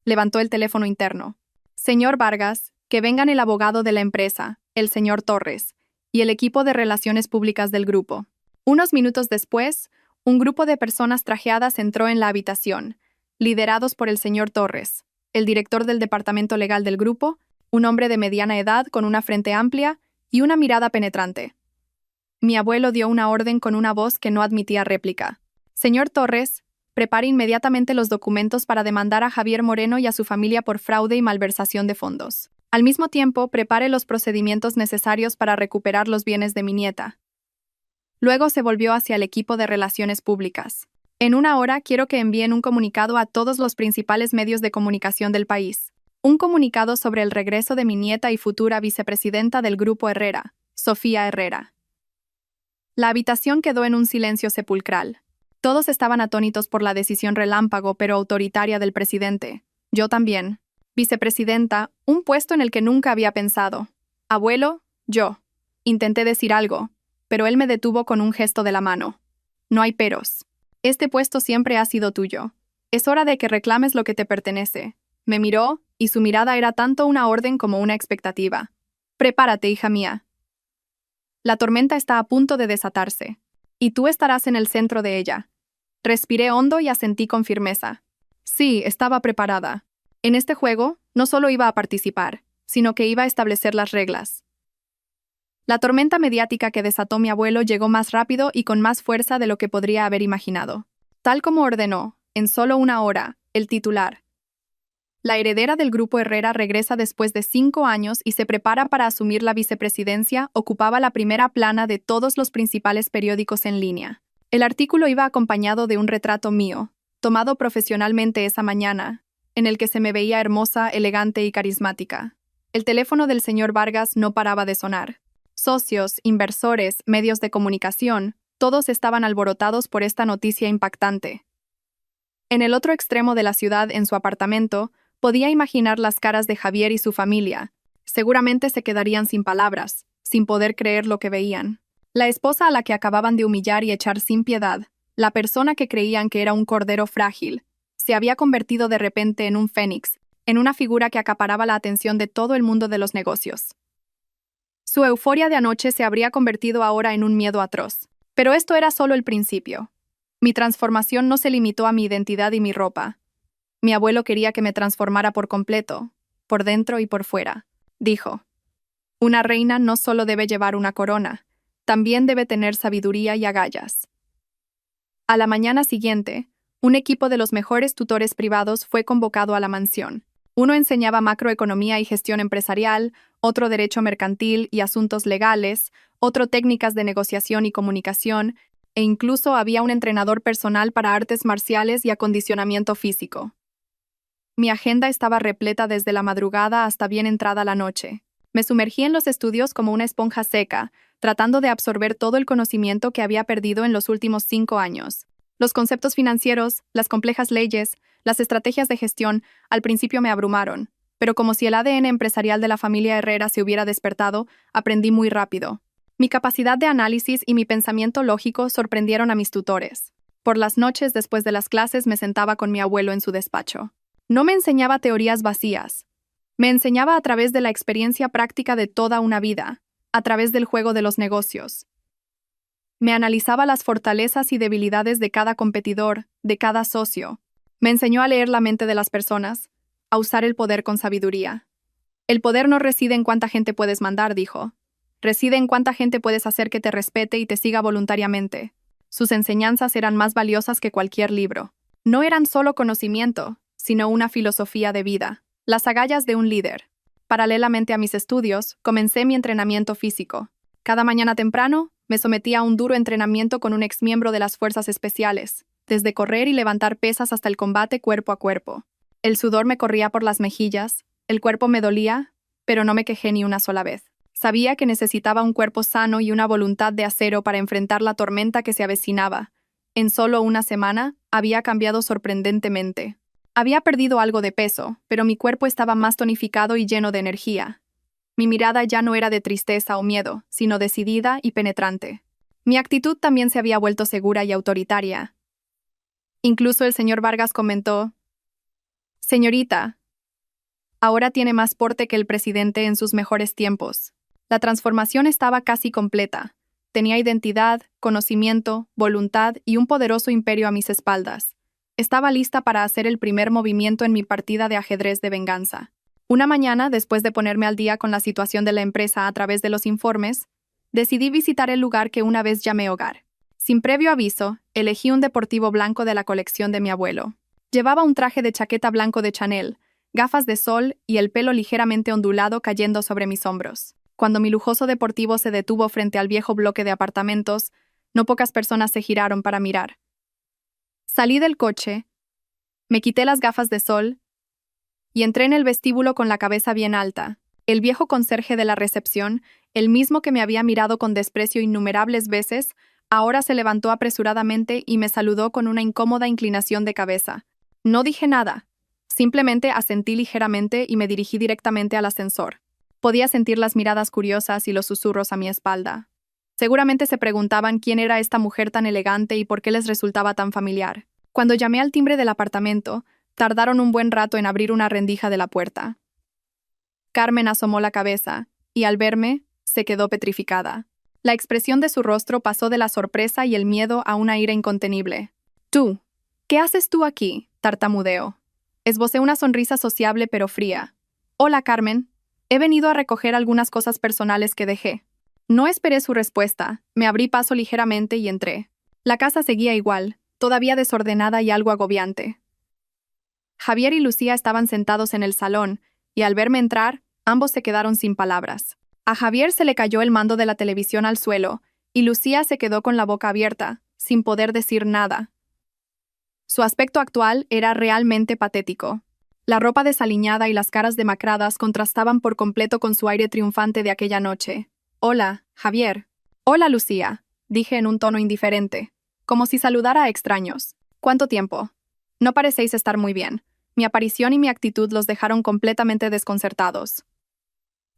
Levantó el teléfono interno. Señor Vargas, Que vengan el abogado de la empresa, el señor Torres, y el equipo de relaciones públicas del grupo. Unos minutos después, un grupo de personas trajeadas entró en la habitación, liderados por el señor Torres, el director del departamento legal del grupo, un hombre de mediana edad con una frente amplia y una mirada penetrante. Mi abuelo dio una orden con una voz que no admitía réplica. Señor Torres, prepare inmediatamente los documentos para demandar a Javier Moreno y a su familia por fraude y malversación de fondos. Al mismo tiempo, prepare los procedimientos necesarios para recuperar los bienes de mi nieta. Luego se volvió hacia el equipo de relaciones públicas. En una hora quiero que envíen un comunicado a todos los principales medios de comunicación del país. Un comunicado sobre el regreso de mi nieta y futura vicepresidenta del Grupo Herrera, Sofía Herrera. La habitación quedó en un silencio sepulcral. Todos estaban atónitos por la decisión relámpago pero autoritaria del presidente. Yo también. Vicepresidenta, un puesto en el que nunca había pensado. Abuelo, yo. Intenté decir algo, pero él me detuvo con un gesto de la mano. No hay peros. Este puesto siempre ha sido tuyo. Es hora de que reclames lo que te pertenece. Me miró, y su mirada era tanto una orden como una expectativa. Prepárate, hija mía. La tormenta está a punto de desatarse, y tú estarás en el centro de ella. Respiré hondo y asentí con firmeza. Sí, estaba preparada. En este juego, no solo iba a participar, sino que iba a establecer las reglas. La tormenta mediática que desató mi abuelo llegó más rápido y con más fuerza de lo que podría haber imaginado. Tal como ordenó, en solo una hora, el titular. La heredera del Grupo Herrera regresa después de 5 años y se prepara para asumir la vicepresidencia, ocupaba la primera plana de todos los principales periódicos en línea. El artículo iba acompañado de un retrato mío, tomado profesionalmente esa mañana, en el que se me veía hermosa, elegante y carismática. El teléfono del señor Vargas no paraba de sonar. Socios, inversores, medios de comunicación, todos estaban alborotados por esta noticia impactante. En el otro extremo de la ciudad, en su apartamento, podía imaginar las caras de Javier y su familia. Seguramente se quedarían sin palabras, sin poder creer lo que veían. La esposa a la que acababan de humillar y echar sin piedad, la persona que creían que era un cordero frágil, se había convertido de repente en un fénix, en una figura que acaparaba la atención de todo el mundo de los negocios. Su euforia de anoche se habría convertido ahora en un miedo atroz. Pero esto era solo el principio. Mi transformación no se limitó a mi identidad y mi ropa. Mi abuelo quería que me transformara por completo, por dentro y por fuera. Dijo, una reina no solo debe llevar una corona, también debe tener sabiduría y agallas. A la mañana siguiente, un equipo de los mejores tutores privados fue convocado a la mansión. Uno enseñaba macroeconomía y gestión empresarial, otro derecho mercantil y asuntos legales, otro técnicas de negociación y comunicación, e incluso había un entrenador personal para artes marciales y acondicionamiento físico. Mi agenda estaba repleta desde la madrugada hasta bien entrada la noche. Me sumergí en los estudios como una esponja seca, tratando de absorber todo el conocimiento que había perdido en los últimos 5 años. Los conceptos financieros, las complejas leyes, las estrategias de gestión, al principio me abrumaron, pero como si el ADN empresarial de la familia Herrera se hubiera despertado, aprendí muy rápido. Mi capacidad de análisis y mi pensamiento lógico sorprendieron a mis tutores. Por las noches después de las clases me sentaba con mi abuelo en su despacho. No me enseñaba teorías vacías. Me enseñaba a través de la experiencia práctica de toda una vida, a través del juego de los negocios. Me analizaba las fortalezas y debilidades de cada competidor, de cada socio. Me enseñó a leer la mente de las personas, a usar el poder con sabiduría. El poder no reside en cuánta gente puedes mandar, dijo. Reside en cuánta gente puedes hacer que te respete y te siga voluntariamente. Sus enseñanzas eran más valiosas que cualquier libro. No eran solo conocimiento, sino una filosofía de vida. Las agallas de un líder. Paralelamente a mis estudios, comencé mi entrenamiento físico. Cada mañana temprano, me sometía a un duro entrenamiento con un exmiembro de las Fuerzas Especiales, desde correr y levantar pesas hasta el combate cuerpo a cuerpo. El sudor me corría por las mejillas, el cuerpo me dolía, pero no me quejé ni una sola vez. Sabía que necesitaba un cuerpo sano y una voluntad de acero para enfrentar la tormenta que se avecinaba. En solo una semana, había cambiado sorprendentemente. Había perdido algo de peso, pero mi cuerpo estaba más tonificado y lleno de energía. Mi mirada ya no era de tristeza o miedo, sino decidida y penetrante. Mi actitud también se había vuelto segura y autoritaria. Incluso el señor Vargas comentó, «Señorita, Ahora tiene más porte que el presidente en sus mejores tiempos. La transformación estaba casi completa. Tenía identidad, conocimiento, voluntad y un poderoso imperio a mis espaldas. Estaba lista para hacer el primer movimiento en mi partida de ajedrez de venganza. Una mañana, después de ponerme al día con la situación de la empresa a través de los informes, decidí visitar el lugar que una vez llamé hogar. Sin previo aviso, elegí un deportivo blanco de la colección de mi abuelo. Llevaba un traje de chaqueta blanco de Chanel, gafas de sol y el pelo ligeramente ondulado cayendo sobre mis hombros. Cuando mi lujoso deportivo se detuvo frente al viejo bloque de apartamentos, no pocas personas se giraron para mirar. Salí del coche, me quité las gafas de sol y entré en el vestíbulo con la cabeza bien alta. El viejo conserje de la recepción, el mismo que me había mirado con desprecio innumerables veces, ahora se levantó apresuradamente y me saludó con una incómoda inclinación de cabeza. No dije nada. Simplemente asentí ligeramente y me dirigí directamente al ascensor. Podía sentir las miradas curiosas y los susurros a mi espalda. Seguramente se preguntaban quién era esta mujer tan elegante y por qué les resultaba tan familiar. Cuando llamé al timbre del apartamento, tardaron un buen rato en abrir una rendija de la puerta. Carmen asomó la cabeza, y al verme, se quedó petrificada. La expresión de su rostro pasó de la sorpresa y el miedo a una ira incontenible. «Tú, ¿qué haces tú aquí?», tartamudeó. Esbocé una sonrisa sociable pero fría. «Hola, Carmen. He venido a recoger algunas cosas personales que dejé». No esperé su respuesta, me abrí paso ligeramente y entré. La casa seguía igual, todavía desordenada y algo agobiante. Javier y Lucía estaban sentados en el salón, y al verme entrar, ambos se quedaron sin palabras. A Javier se le cayó el mando de la televisión al suelo, y Lucía se quedó con la boca abierta, sin poder decir nada. Su aspecto actual era realmente patético. La ropa desaliñada y las caras demacradas contrastaban por completo con su aire triunfante de aquella noche. «Hola, Javier». «Hola, Lucía», dije en un tono indiferente, como si saludara a extraños. «¿Cuánto tiempo? No parecéis estar muy bien». Mi aparición y mi actitud los dejaron completamente desconcertados.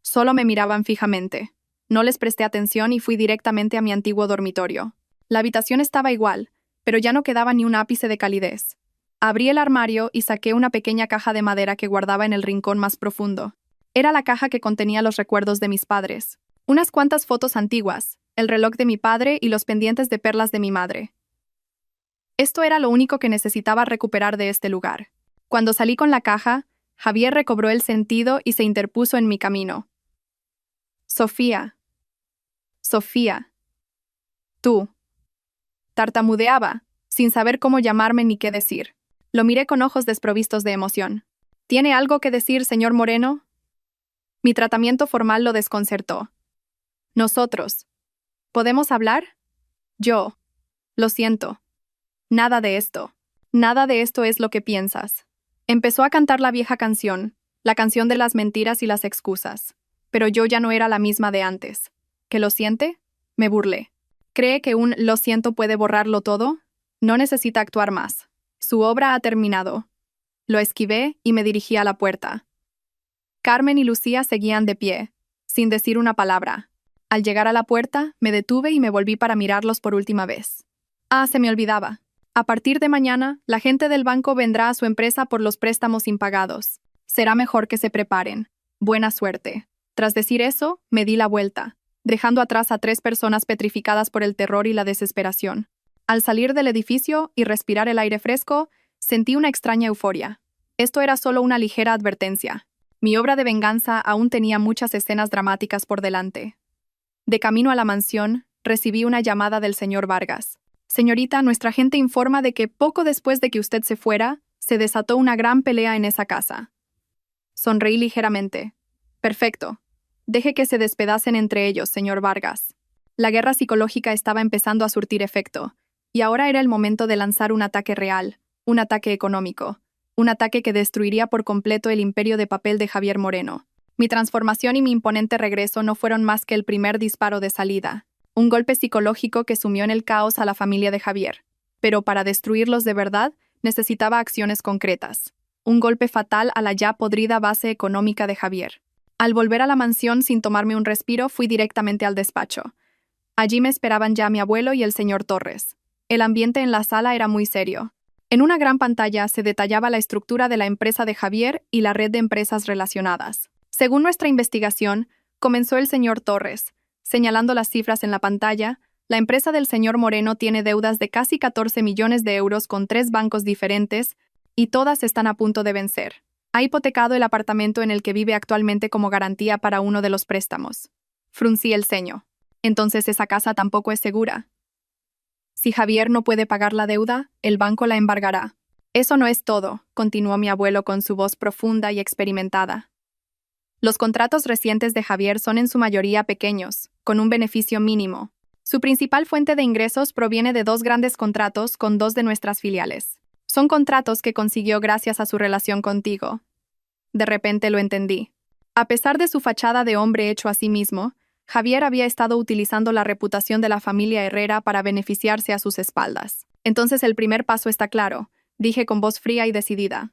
Solo me miraban fijamente. No les presté atención y fui directamente a mi antiguo dormitorio. La habitación estaba igual, pero ya no quedaba ni un ápice de calidez. Abrí el armario y saqué una pequeña caja de madera que guardaba en el rincón más profundo. Era la caja que contenía los recuerdos de mis padres. Unas cuantas fotos antiguas, el reloj de mi padre y los pendientes de perlas de mi madre. Esto era lo único que necesitaba recuperar de este lugar. Cuando salí con la caja, Javier recobró el sentido y se interpuso en mi camino. «Sofía. Sofía. Tú». Tartamudeaba, sin saber cómo llamarme ni qué decir. Lo miré con ojos desprovistos de emoción. «¿Tiene algo que decir, señor Moreno?». Mi tratamiento formal lo desconcertó. «Nosotros. ¿Podemos hablar?». «Yo. Lo siento. Nada de esto. Nada de esto es lo que piensas». Empezó a cantar la vieja canción, la canción de las mentiras y las excusas. Pero yo ya no era la misma de antes. ¿Que lo siente? Me burlé. ¿Cree que un «lo siento» puede borrarlo todo? No necesita actuar más. Su obra ha terminado. Lo esquivé y me dirigí a la puerta. Carmen y Lucía seguían de pie, sin decir una palabra. Al llegar a la puerta, me detuve y me volví para mirarlos por última vez. Ah, se me olvidaba. A partir de mañana, la gente del banco vendrá a su empresa por los préstamos impagados. Será mejor que se preparen. Buena suerte. Tras decir eso, me di la vuelta, dejando atrás a 3 personas petrificadas por el terror y la desesperación. Al salir del edificio y respirar el aire fresco, sentí una extraña euforia. Esto era solo una ligera advertencia. Mi obra de venganza aún tenía muchas escenas dramáticas por delante. De camino a la mansión, recibí una llamada del señor Vargas. «Señorita, nuestra gente informa de que poco después de que usted se fuera, se desató una gran pelea en esa casa». Sonreí ligeramente. «Perfecto. Deje que se despedacen entre ellos, señor Vargas». La guerra psicológica estaba empezando a surtir efecto, y ahora era el momento de lanzar un ataque real, un ataque económico, un ataque que destruiría por completo el imperio de papel de Javier Moreno. Mi transformación y mi imponente regreso no fueron más que el primer disparo de salida. Un golpe psicológico que sumió en el caos a la familia de Javier. Pero para destruirlos de verdad, necesitaba acciones concretas. Un golpe fatal a la ya podrida base económica de Javier. Al volver a la mansión sin tomarme un respiro, fui directamente al despacho. Allí me esperaban ya mi abuelo y el señor Torres. El ambiente en la sala era muy serio. En una gran pantalla se detallaba la estructura de la empresa de Javier y la red de empresas relacionadas. Según nuestra investigación, comenzó el señor Torres, señalando las cifras en la pantalla. La empresa del señor Moreno tiene deudas de casi 14 millones de euros con 3 bancos diferentes y todas están a punto de vencer. Ha hipotecado el apartamento en el que vive actualmente como garantía para uno de los préstamos. Fruncí el ceño. Entonces esa casa tampoco es segura. Si Javier no puede pagar la deuda, el banco la embargará. Eso no es todo, continuó mi abuelo con su voz profunda y experimentada. Los contratos recientes de Javier son en su mayoría pequeños, con un beneficio mínimo. Su principal fuente de ingresos proviene de 2 grandes contratos con 2 de nuestras filiales. Son contratos que consiguió gracias a su relación contigo. De repente lo entendí. A pesar de su fachada de hombre hecho a sí mismo, Javier había estado utilizando la reputación de la familia Herrera para beneficiarse a sus espaldas. Entonces el primer paso está claro, dije con voz fría y decidida.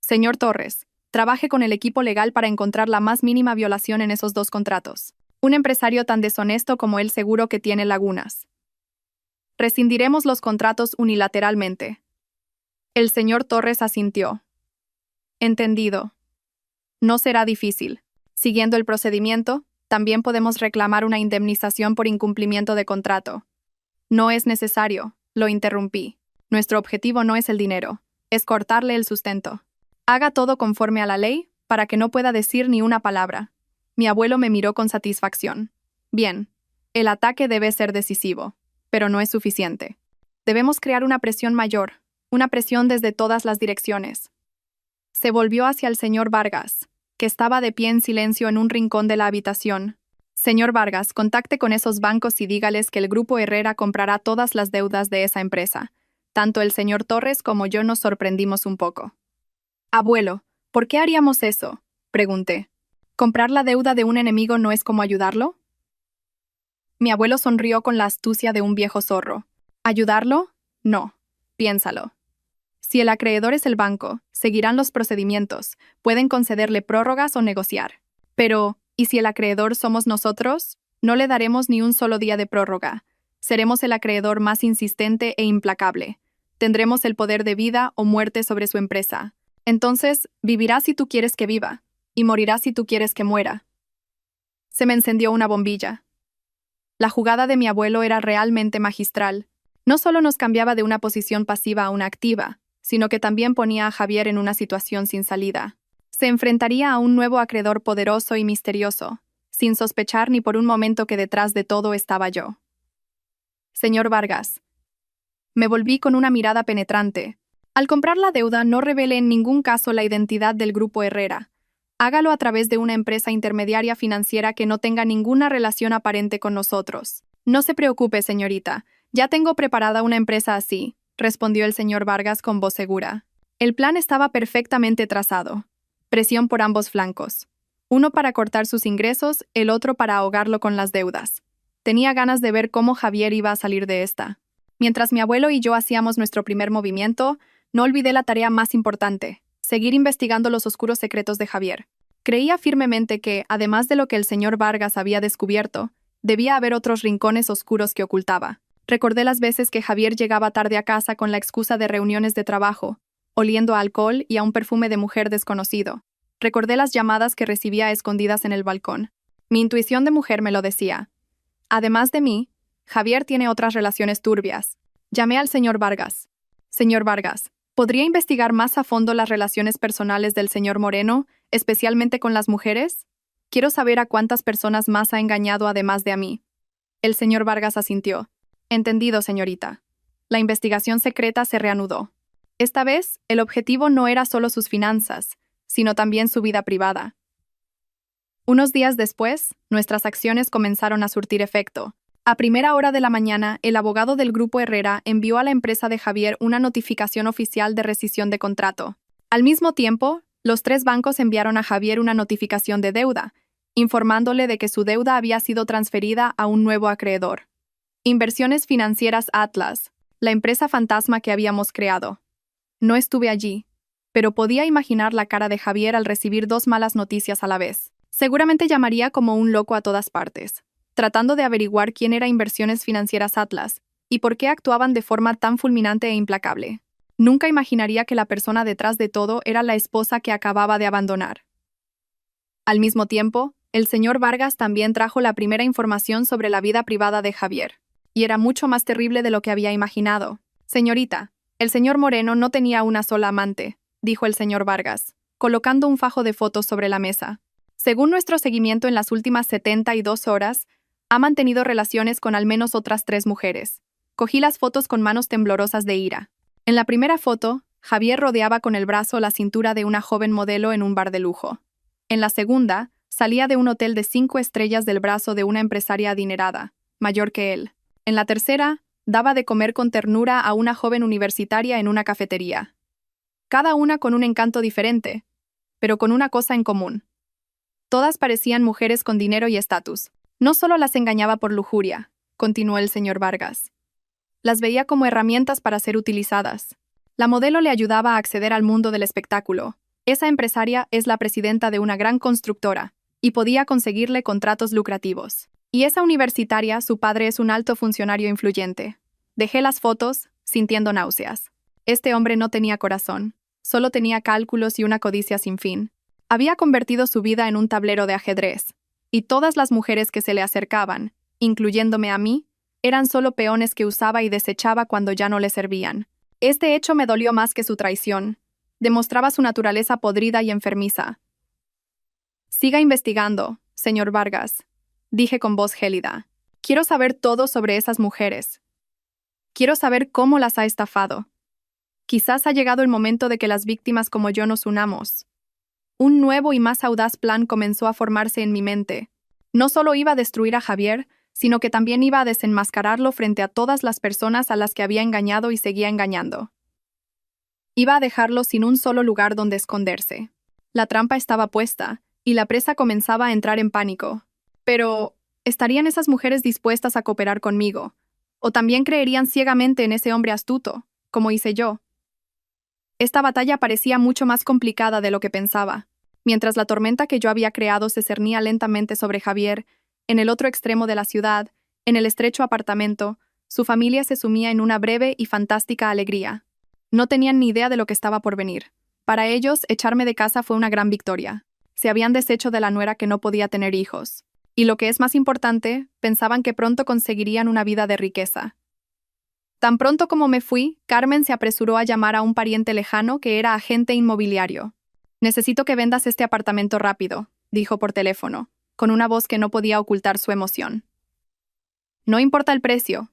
Señor Torres, trabaje con el equipo legal para encontrar la más mínima violación en esos 2 contratos. Un empresario tan deshonesto como él seguro que tiene lagunas. Rescindiremos los contratos unilateralmente. El señor Torres asintió. Entendido. No será difícil. Siguiendo el procedimiento, también podemos reclamar una indemnización por incumplimiento de contrato. No es necesario, lo interrumpí. Nuestro objetivo no es el dinero, es cortarle el sustento. Haga todo conforme a la ley, para que no pueda decir ni una palabra. Mi abuelo me miró con satisfacción. Bien, el ataque debe ser decisivo, pero no es suficiente. Debemos crear una presión mayor, una presión desde todas las direcciones. Se volvió hacia el señor Vargas, que estaba de pie en silencio en un rincón de la habitación. Señor Vargas, contacte con esos bancos y dígales que el Grupo Herrera comprará todas las deudas de esa empresa. Tanto el señor Torres como yo nos sorprendimos un poco. Abuelo, ¿por qué haríamos eso?, pregunté. ¿Comprar la deuda de un enemigo no es como ayudarlo? Mi abuelo sonrió con la astucia de un viejo zorro. ¿Ayudarlo? No. Piénsalo. Si el acreedor es el banco, seguirán los procedimientos, pueden concederle prórrogas o negociar. Pero, ¿y si el acreedor somos nosotros? No le daremos ni un solo día de prórroga. Seremos el acreedor más insistente e implacable. Tendremos el poder de vida o muerte sobre su empresa. Entonces, vivirá si tú quieres que viva, y morirá si tú quieres que muera. Se me encendió una bombilla. La jugada de mi abuelo era realmente magistral. No solo nos cambiaba de una posición pasiva a una activa, sino que también ponía a Javier en una situación sin salida. Se enfrentaría a un nuevo acreedor poderoso y misterioso, sin sospechar ni por un momento que detrás de todo estaba yo. Señor Vargas. Me volví con una mirada penetrante. Al comprar la deuda, no revele en ningún caso la identidad del Grupo Herrera. Hágalo a través de una empresa intermediaria financiera que no tenga ninguna relación aparente con nosotros. No se preocupe, señorita. Ya tengo preparada una empresa así, respondió el señor Vargas con voz segura. El plan estaba perfectamente trazado. Presión por ambos flancos. Uno para cortar sus ingresos, el otro para ahogarlo con las deudas. Tenía ganas de ver cómo Javier iba a salir de esta. Mientras mi abuelo y yo hacíamos nuestro primer movimiento, no olvidé la tarea más importante: seguir investigando los oscuros secretos de Javier. Creía firmemente que, además de lo que el señor Vargas había descubierto, debía haber otros rincones oscuros que ocultaba. Recordé las veces que Javier llegaba tarde a casa con la excusa de reuniones de trabajo, oliendo a alcohol y a un perfume de mujer desconocido. Recordé las llamadas que recibía a escondidas en el balcón. Mi intuición de mujer me lo decía. Además de mí, Javier tiene otras relaciones turbias. Llamé al señor Vargas. Señor Vargas, ¿podría investigar más a fondo las relaciones personales del señor Moreno, especialmente con las mujeres? Quiero saber a cuántas personas más ha engañado además de a mí. El señor Vargas asintió. Entendido, señorita. La investigación secreta se reanudó. Esta vez, el objetivo no era solo sus finanzas, sino también su vida privada. Unos días después, nuestras acciones comenzaron a surtir efecto. A primera hora de la mañana, el abogado del Grupo Herrera envió a la empresa de Javier una notificación oficial de rescisión de contrato. Al mismo tiempo, los 3 bancos enviaron a Javier una notificación de deuda, informándole de que su deuda había sido transferida a un nuevo acreedor. Inversiones Financieras Atlas, la empresa fantasma que habíamos creado. No estuve allí, pero podía imaginar la cara de Javier al recibir 2 malas noticias a la vez. Seguramente llamaría como un loco a todas partes, tratando de averiguar quién era Inversiones Financieras Atlas y por qué actuaban de forma tan fulminante e implacable. Nunca imaginaría que la persona detrás de todo era la esposa que acababa de abandonar. Al mismo tiempo, el señor Vargas también trajo la primera información sobre la vida privada de Javier, y era mucho más terrible de lo que había imaginado. Señorita, el señor Moreno no tenía una sola amante, dijo el señor Vargas, colocando un fajo de fotos sobre la mesa. Según nuestro seguimiento en las últimas 72 horas, ha mantenido relaciones con al menos otras 3 mujeres. Cogí las fotos con manos temblorosas de ira. En la primera foto, Javier rodeaba con el brazo la cintura de una joven modelo en un bar de lujo. En la segunda, salía de un hotel de 5 estrellas del brazo de una empresaria adinerada, mayor que él. En la tercera, daba de comer con ternura a una joven universitaria en una cafetería. Cada una con un encanto diferente, pero con una cosa en común. Todas parecían mujeres con dinero y estatus. No solo las engañaba por lujuria, continuó el señor Vargas. Las veía como herramientas para ser utilizadas. La modelo le ayudaba a acceder al mundo del espectáculo. Esa empresaria es la presidenta de una gran constructora, y podía conseguirle contratos lucrativos. Y esa universitaria, su padre es un alto funcionario influyente. Dejé las fotos, sintiendo náuseas. Este hombre no tenía corazón, solo tenía cálculos y una codicia sin fin. Había convertido su vida en un tablero de ajedrez, y todas las mujeres que se le acercaban, incluyéndome a mí, eran solo peones que usaba y desechaba cuando ya no le servían. Este hecho me dolió más que su traición. Demostraba su naturaleza podrida y enfermiza. Siga investigando, señor Vargas, dije con voz gélida. Quiero saber todo sobre esas mujeres. Quiero saber cómo las ha estafado. Quizás ha llegado el momento de que las víctimas como yo nos unamos. Un nuevo y más audaz plan comenzó a formarse en mi mente. No solo iba a destruir a Javier, sino que también iba a desenmascararlo frente a todas las personas a las que había engañado y seguía engañando. Iba a dejarlo sin un solo lugar donde esconderse. La trampa estaba puesta, y la presa comenzaba a entrar en pánico. Pero, ¿estarían esas mujeres dispuestas a cooperar conmigo? ¿O también creerían ciegamente en ese hombre astuto, como hice yo? Esta batalla parecía mucho más complicada de lo que pensaba. Mientras la tormenta que yo había creado se cernía lentamente sobre Javier, en el otro extremo de la ciudad, en el estrecho apartamento, su familia se sumía en una breve y fantástica alegría. No tenían ni idea de lo que estaba por venir. Para ellos, echarme de casa fue una gran victoria. Se habían deshecho de la nuera que no podía tener hijos. Y lo que es más importante, pensaban que pronto conseguirían una vida de riqueza. Tan pronto como me fui, Carmen se apresuró a llamar a un pariente lejano que era agente inmobiliario. «Necesito que vendas este apartamento rápido», dijo por teléfono, con una voz que no podía ocultar su emoción. «No importa el precio.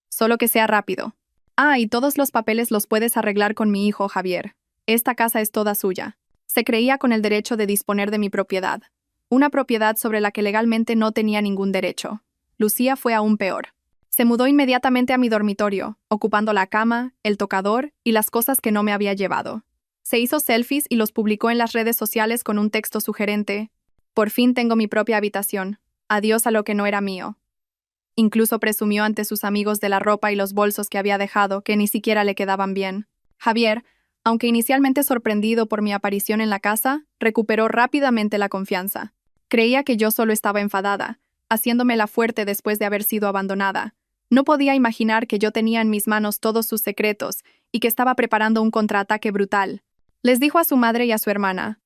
Solo que sea rápido. Ah, y todos los papeles los puedes arreglar con mi hijo Javier. Esta casa es toda suya». Se creía con el derecho de disponer de mi propiedad. Una propiedad sobre la que legalmente no tenía ningún derecho. Lucía fue aún peor. Se mudó inmediatamente a mi dormitorio, ocupando la cama, el tocador y las cosas que no me había llevado. Se hizo selfies y los publicó en las redes sociales con un texto sugerente: «Por fin tengo mi propia habitación. Adiós a lo que no era mío». Incluso presumió ante sus amigos de la ropa y los bolsos que había dejado, que ni siquiera le quedaban bien. Javier, aunque inicialmente sorprendido por mi aparición en la casa, recuperó rápidamente la confianza. Creía que yo solo estaba enfadada, haciéndome la fuerte después de haber sido abandonada. No podía imaginar que yo tenía en mis manos todos sus secretos y que estaba preparando un contraataque brutal. Les dijo a su madre y a su hermana: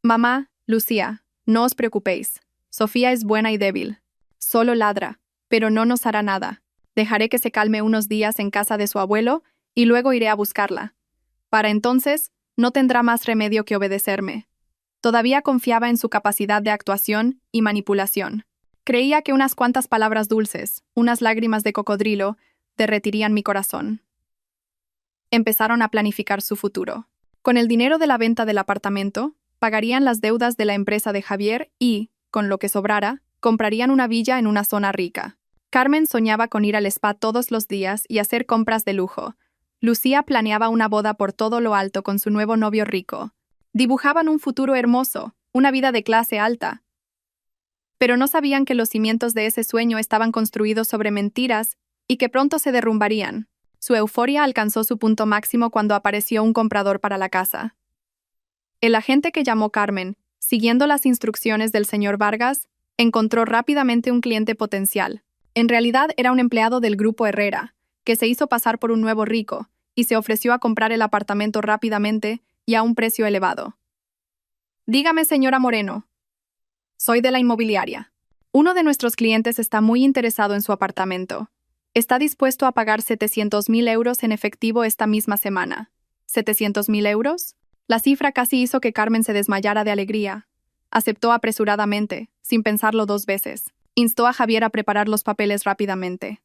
«Mamá, Lucía, no os preocupéis. Sofía es buena y débil. Solo ladra, pero no nos hará nada. Dejaré que se calme unos días en casa de su abuelo y luego iré a buscarla. Para entonces, no tendrá más remedio que obedecerme». Todavía confiaba en su capacidad de actuación y manipulación. Creía que unas cuantas palabras dulces, unas lágrimas de cocodrilo, derretirían mi corazón. Empezaron a planificar su futuro. Con el dinero de la venta del apartamento, pagarían las deudas de la empresa de Javier y, con lo que sobrara, comprarían una villa en una zona rica. Carmen soñaba con ir al spa todos los días y hacer compras de lujo. Lucía planeaba una boda por todo lo alto con su nuevo novio rico. Dibujaban un futuro hermoso, una vida de clase alta. Pero no sabían que los cimientos de ese sueño estaban construidos sobre mentiras y que pronto se derrumbarían. Su euforia alcanzó su punto máximo cuando apareció un comprador para la casa. El agente que llamó Carmen, siguiendo las instrucciones del señor Vargas, encontró rápidamente un cliente potencial. En realidad era un empleado del Grupo Herrera, que se hizo pasar por un nuevo rico, y se ofreció a comprar el apartamento rápidamente y a un precio elevado. Dígame, señora Moreno. Soy de la inmobiliaria. Uno de nuestros clientes está muy interesado en su apartamento. Está dispuesto a pagar 700.000 euros en efectivo esta misma semana. ¿700.000 euros? La cifra casi hizo que Carmen se desmayara de alegría. Aceptó apresuradamente, sin pensarlo 2 veces. Instó a Javier a preparar los papeles rápidamente.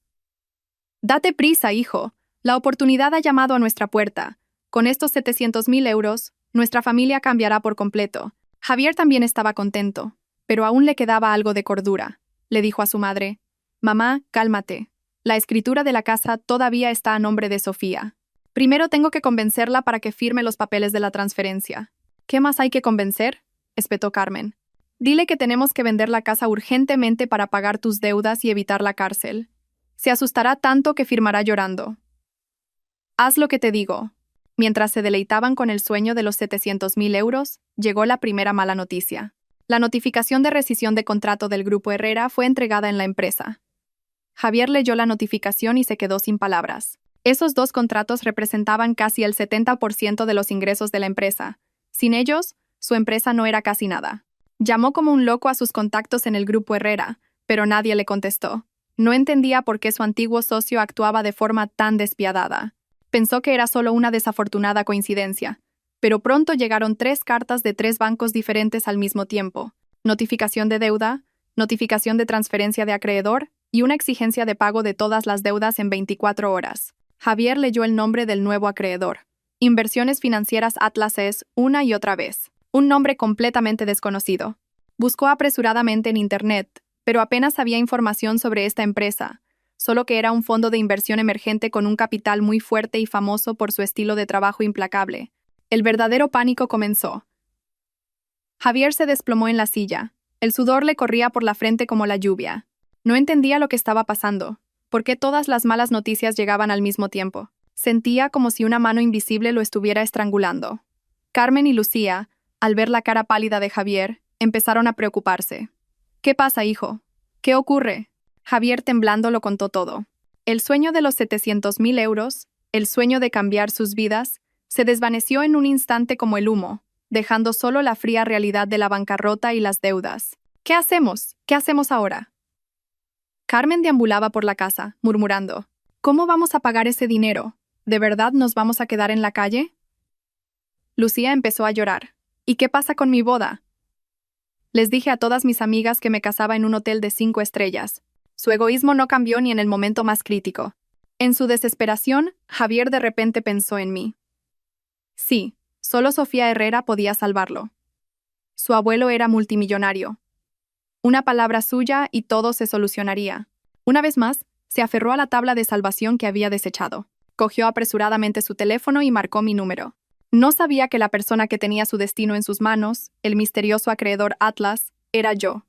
Date prisa, hijo. La oportunidad ha llamado a nuestra puerta. Con estos 700.000 euros, nuestra familia cambiará por completo. Javier también estaba contento, pero aún le quedaba algo de cordura. Le dijo a su madre: «Mamá, cálmate. La escritura de la casa todavía está a nombre de Sofía. Primero tengo que convencerla para que firme los papeles de la transferencia». «¿Qué más hay que convencer?», espetó Carmen. «Dile que tenemos que vender la casa urgentemente para pagar tus deudas y evitar la cárcel. Se asustará tanto que firmará llorando». «Haz lo que te digo». Mientras se deleitaban con el sueño de los 700.000 euros, llegó la primera mala noticia. La notificación de rescisión de contrato del Grupo Herrera fue entregada en la empresa. Javier leyó la notificación y se quedó sin palabras. Esos 2 contratos representaban casi el 70% de los ingresos de la empresa. Sin ellos, su empresa no era casi nada. Llamó como un loco a sus contactos en el Grupo Herrera, pero nadie le contestó. No entendía por qué su antiguo socio actuaba de forma tan despiadada. Pensó que era solo una desafortunada coincidencia, pero pronto llegaron 3 cartas de 3 bancos diferentes al mismo tiempo: notificación de deuda, notificación de transferencia de acreedor y una exigencia de pago de todas las deudas en 24 horas. Javier leyó el nombre del nuevo acreedor: Inversiones Financieras Atlas S, una y otra vez. Un nombre completamente desconocido. Buscó apresuradamente en Internet, pero apenas había información sobre esta empresa, solo que era un fondo de inversión emergente con un capital muy fuerte y famoso por su estilo de trabajo implacable. El verdadero pánico comenzó. Javier se desplomó en la silla. El sudor le corría por la frente como la lluvia. No entendía lo que estaba pasando. ¿Por qué todas las malas noticias llegaban al mismo tiempo? Sentía como si una mano invisible lo estuviera estrangulando. Carmen y Lucía, al ver la cara pálida de Javier, empezaron a preocuparse. «¿Qué pasa, hijo? ¿Qué ocurre?». Javier temblando lo contó todo. El sueño de los 700.000 euros, el sueño de cambiar sus vidas, se desvaneció en un instante como el humo, dejando solo la fría realidad de la bancarrota y las deudas. «¿Qué hacemos? ¿Qué hacemos ahora?». Carmen deambulaba por la casa, murmurando: «¿Cómo vamos a pagar ese dinero? ¿De verdad nos vamos a quedar en la calle?». Lucía empezó a llorar. «¿Y qué pasa con mi boda? Les dije a todas mis amigas que me casaba en un hotel de 5 estrellas. Su egoísmo no cambió ni en el momento más crítico. En su desesperación, Javier de repente pensó en mí. Sí, solo Sofía Herrera podía salvarlo. Su abuelo era multimillonario. Una palabra suya y todo se solucionaría. Una vez más, se aferró a la tabla de salvación que había desechado. Cogió apresuradamente su teléfono y marcó mi número. No sabía que la persona que tenía su destino en sus manos, el misterioso acreedor Atlas, era yo.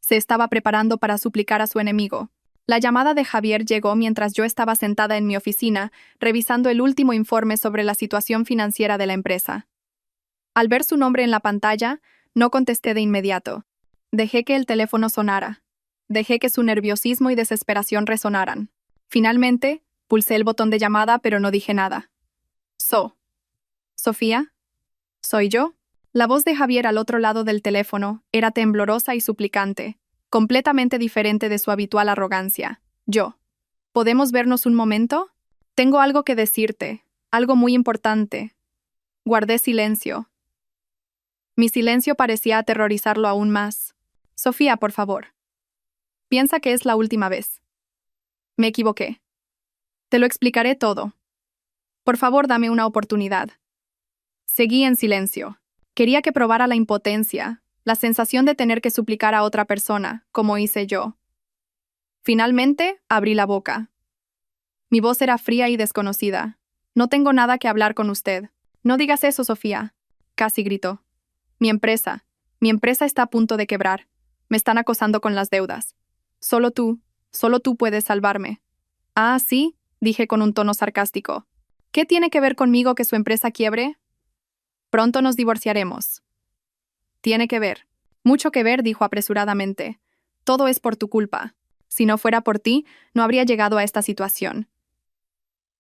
Se estaba preparando para suplicar a su enemigo. La llamada de Javier llegó mientras yo estaba sentada en mi oficina, revisando el último informe sobre la situación financiera de la empresa. Al ver su nombre en la pantalla, no contesté de inmediato. Dejé que el teléfono sonara. Dejé que su nerviosismo y desesperación resonaran. Finalmente, pulsé el botón de llamada, pero no dije nada. «¿Sofía? ¿Soy yo?». La voz de Javier al otro lado del teléfono era temblorosa y suplicante, completamente diferente de su habitual arrogancia. «Yo. ¿Podemos vernos un momento? Tengo algo que decirte, algo muy importante». Guardé silencio. Mi silencio parecía aterrorizarlo aún más. «Sofía, por favor. Piensa que es la última vez. Me equivoqué. Te lo explicaré todo. Por favor, dame una oportunidad». Seguí en silencio. Quería que probara la impotencia, la sensación de tener que suplicar a otra persona, como hice yo. Finalmente, abrí la boca. Mi voz era fría y desconocida. «No tengo nada que hablar con usted». «No digas eso, Sofía», casi gritó. Mi empresa está a punto de quebrar. Me están acosando con las deudas. Solo tú puedes salvarme». «Ah, sí», dije con un tono sarcástico. «¿Qué tiene que ver conmigo que su empresa quiebre? Pronto nos divorciaremos». «Tiene que ver». «Mucho que ver», dijo apresuradamente. «Todo es por tu culpa. Si no fuera por ti, no habría llegado a esta situación».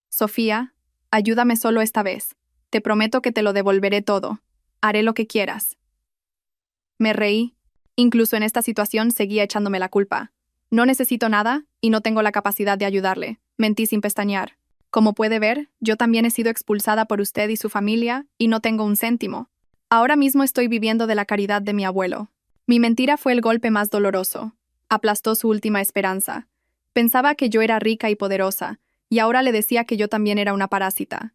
«Sofía, Ayúdame solo esta vez. Te prometo que te lo devolveré todo. Haré lo que quieras. Me reí. Incluso en esta situación seguía echándome la culpa. No necesito nada y no tengo la capacidad de ayudarle. Mentí sin pestañear. Como puede ver, yo también he sido expulsada por usted y su familia y no tengo un céntimo. Ahora mismo estoy viviendo de la caridad de mi abuelo. Mi mentira fue el golpe más doloroso. Aplastó su última esperanza. Pensaba que yo era rica y poderosa, y ahora le decía que yo también era una parásita.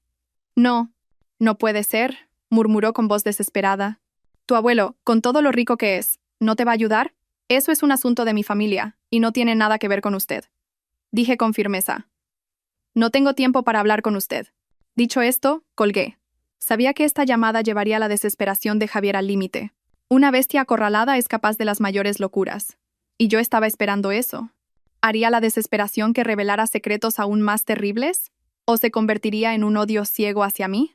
No, no puede ser, murmuró con voz desesperada. Tu abuelo, con todo lo rico que es, ¿no te va a ayudar? Eso es un asunto de mi familia, y no tiene nada que ver con usted. Dije con firmeza. No tengo tiempo para hablar con usted. Dicho esto, colgué. Sabía que esta llamada llevaría la desesperación de Javier al límite. Una bestia acorralada es capaz de las mayores locuras. Y yo estaba esperando eso. ¿Haría la desesperación que revelara secretos aún más terribles? ¿O se convertiría en un odio ciego hacia mí?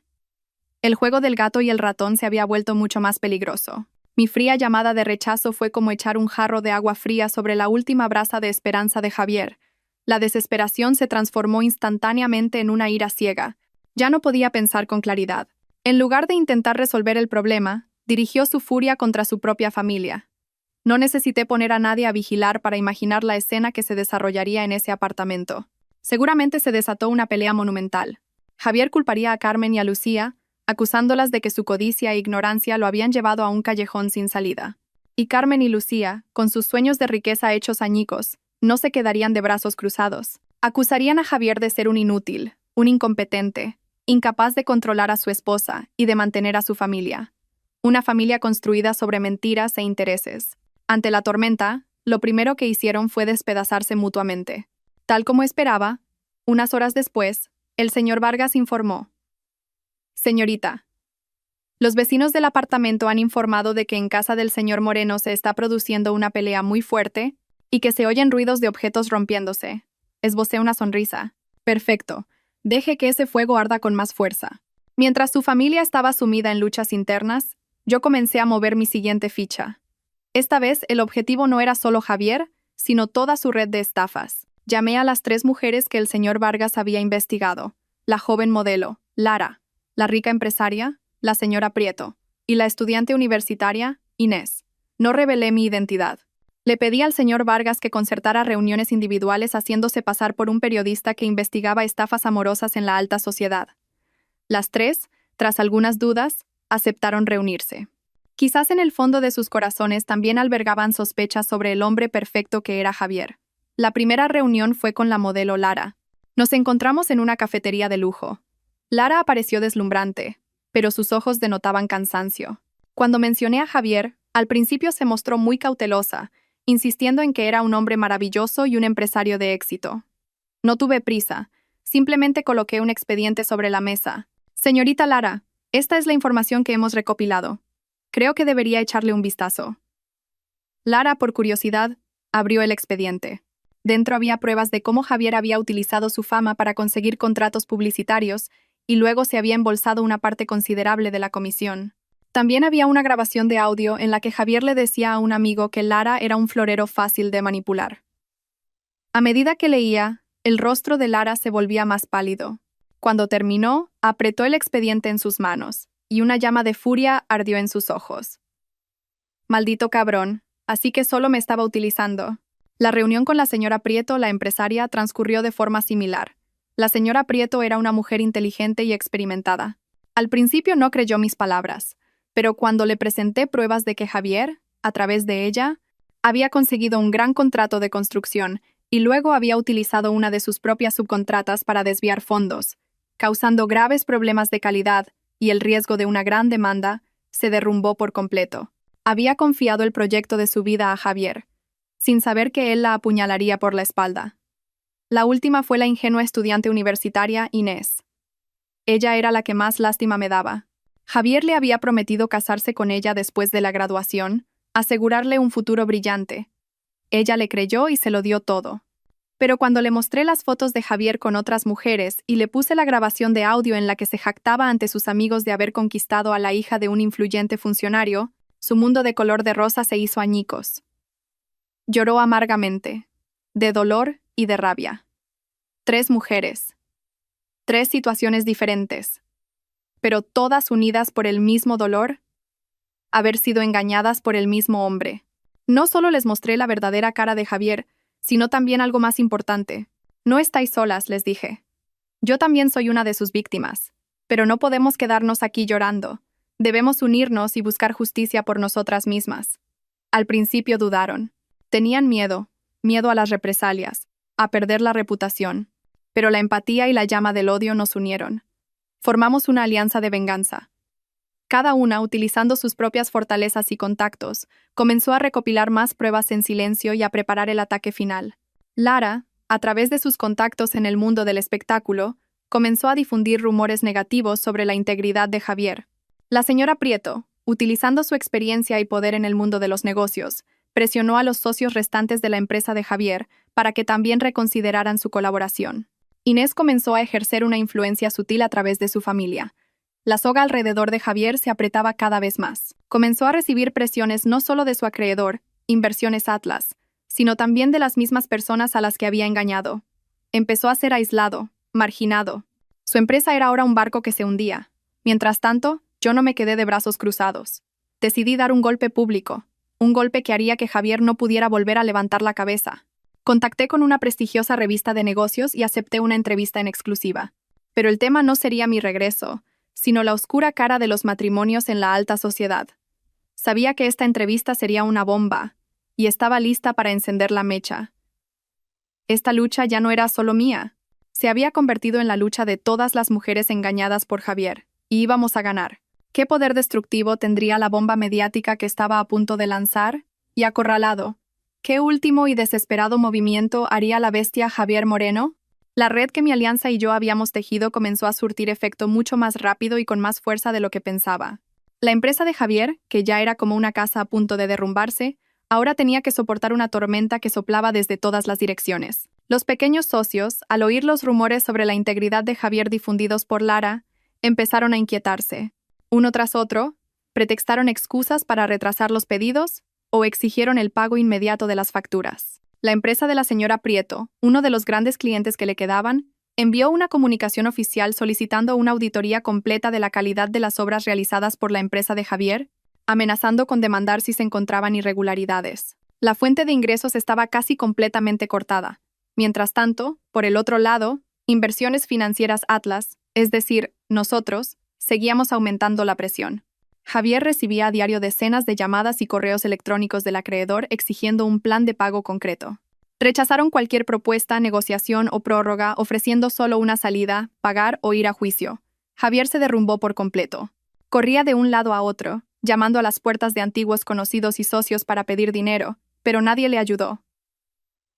El juego del gato y el ratón se había vuelto mucho más peligroso. Mi fría llamada de rechazo fue como echar un jarro de agua fría sobre la última brasa de esperanza de Javier. La desesperación se transformó instantáneamente en una ira ciega. Ya no podía pensar con claridad. En lugar de intentar resolver el problema, dirigió su furia contra su propia familia. No necesité poner a nadie a vigilar para imaginar la escena que se desarrollaría en ese apartamento. Seguramente se desató una pelea monumental. Javier culparía a Carmen y a Lucía, acusándolas de que su codicia e ignorancia lo habían llevado a un callejón sin salida. Y Carmen y Lucía, con sus sueños de riqueza hechos añicos, no se quedarían de brazos cruzados. Acusarían a Javier de ser un inútil, un incompetente, incapaz de controlar a su esposa y de mantener a su familia. Una familia construida sobre mentiras e intereses. Ante la tormenta, lo primero que hicieron fue despedazarse mutuamente. Tal como esperaba, unas horas después, el señor Vargas informó. Señorita, los vecinos del apartamento han informado de que en casa del señor Moreno se está produciendo una pelea muy fuerte y que se oyen ruidos de objetos rompiéndose. Esbocé una sonrisa. Perfecto. Deje que ese fuego arda con más fuerza. Mientras su familia estaba sumida en luchas internas, yo comencé a mover mi siguiente ficha. Esta vez el objetivo no era solo Javier, sino toda su red de estafas. Llamé a las 3 mujeres que el señor Vargas había investigado: la joven modelo, Lara, la rica empresaria, la señora Prieto, y la estudiante universitaria, Inés. No revelé mi identidad. Le pedí al señor Vargas que concertara reuniones individuales haciéndose pasar por un periodista que investigaba estafas amorosas en la alta sociedad. Las 3, tras algunas dudas, aceptaron reunirse. Quizás en el fondo de sus corazones también albergaban sospechas sobre el hombre perfecto que era Javier. La primera reunión fue con la modelo Lara. Nos encontramos en una cafetería de lujo. Lara apareció deslumbrante, pero sus ojos denotaban cansancio. Cuando mencioné a Javier, al principio se mostró muy cautelosa, insistiendo en que era un hombre maravilloso y un empresario de éxito. No tuve prisa, simplemente coloqué un expediente sobre la mesa. Señorita Lara, esta es la información que hemos recopilado. Creo que debería echarle un vistazo. Lara, por curiosidad, abrió el expediente. Dentro había pruebas de cómo Javier había utilizado su fama para conseguir contratos publicitarios y luego se había embolsado una parte considerable de la comisión. También había una grabación de audio en la que Javier le decía a un amigo que Lara era un florero fácil de manipular. A medida que leía, el rostro de Lara se volvía más pálido. Cuando terminó, apretó el expediente en sus manos, y una llama de furia ardió en sus ojos. Maldito cabrón, así que solo me estaba utilizando. La reunión con la señora Prieto, la empresaria, transcurrió de forma similar. La señora Prieto era una mujer inteligente y experimentada. Al principio no creyó mis palabras, pero cuando le presenté pruebas de que Javier, a través de ella, había conseguido un gran contrato de construcción y luego había utilizado una de sus propias subcontratas para desviar fondos, causando graves problemas de calidad y el riesgo de una gran demanda, se derrumbó por completo. Había confiado el proyecto de su vida a Javier, sin saber que él la apuñalaría por la espalda. La última fue la ingenua estudiante universitaria Inés. Ella era la que más lástima me daba. Javier le había prometido casarse con ella después de la graduación, asegurarle un futuro brillante. Ella le creyó y se lo dio todo. Pero cuando le mostré las fotos de Javier con otras mujeres y le puse la grabación de audio en la que se jactaba ante sus amigos de haber conquistado a la hija de un influyente funcionario, su mundo de color de rosa se hizo añicos. Lloró amargamente, de dolor y de rabia. 3 mujeres. 3 situaciones diferentes, pero todas unidas por el mismo dolor, haber sido engañadas por el mismo hombre. No solo les mostré la verdadera cara de Javier, sino también algo más importante. No estáis solas, les dije. Yo también soy una de sus víctimas, pero no podemos quedarnos aquí llorando. Debemos unirnos y buscar justicia por nosotras mismas. Al principio dudaron. Tenían miedo a las represalias, a perder la reputación. Pero la empatía y la llama del odio nos unieron. Formamos una alianza de venganza. Cada una, utilizando sus propias fortalezas y contactos, comenzó a recopilar más pruebas en silencio y a preparar el ataque final. Lara, a través de sus contactos en el mundo del espectáculo, comenzó a difundir rumores negativos sobre la integridad de Javier. La señora Prieto, utilizando su experiencia y poder en el mundo de los negocios, presionó a los socios restantes de la empresa de Javier para que también reconsideraran su colaboración. Inés comenzó a ejercer una influencia sutil a través de su familia. La soga alrededor de Javier se apretaba cada vez más. Comenzó a recibir presiones no solo de su acreedor, Inversiones Atlas, sino también de las mismas personas a las que había engañado. Empezó a ser aislado, marginado. Su empresa era ahora un barco que se hundía. Mientras tanto, yo no me quedé de brazos cruzados. Decidí dar un golpe público, un golpe que haría que Javier no pudiera volver a levantar la cabeza. Contacté con una prestigiosa revista de negocios y acepté una entrevista en exclusiva. Pero el tema no sería mi regreso, sino la oscura cara de los matrimonios en la alta sociedad. Sabía que esta entrevista sería una bomba, y estaba lista para encender la mecha. Esta lucha ya no era solo mía. Se había convertido en la lucha de todas las mujeres engañadas por Javier, y íbamos a ganar. ¿Qué poder destructivo tendría la bomba mediática que estaba a punto de lanzar? Y acorralado, ¿qué último y desesperado movimiento haría la bestia Javier Moreno? La red que mi alianza y yo habíamos tejido comenzó a surtir efecto mucho más rápido y con más fuerza de lo que pensaba. La empresa de Javier, que ya era como una casa a punto de derrumbarse, ahora tenía que soportar una tormenta que soplaba desde todas las direcciones. Los pequeños socios, al oír los rumores sobre la integridad de Javier difundidos por Lara, empezaron a inquietarse. Uno tras otro, pretextaron excusas para retrasar los pedidos o exigieron el pago inmediato de las facturas. La empresa de la señora Prieto, uno de los grandes clientes que le quedaban, envió una comunicación oficial solicitando una auditoría completa de la calidad de las obras realizadas por la empresa de Javier, amenazando con demandar si se encontraban irregularidades. La fuente de ingresos estaba casi completamente cortada. Mientras tanto, por el otro lado, Inversiones Financieras Atlas, es decir, nosotros, seguíamos aumentando la presión. Javier recibía a diario decenas de llamadas y correos electrónicos del acreedor exigiendo un plan de pago concreto. Rechazaron cualquier propuesta, negociación o prórroga, ofreciendo solo una salida, pagar o ir a juicio. Javier se derrumbó por completo. Corría de un lado a otro, llamando a las puertas de antiguos conocidos y socios para pedir dinero, pero nadie le ayudó.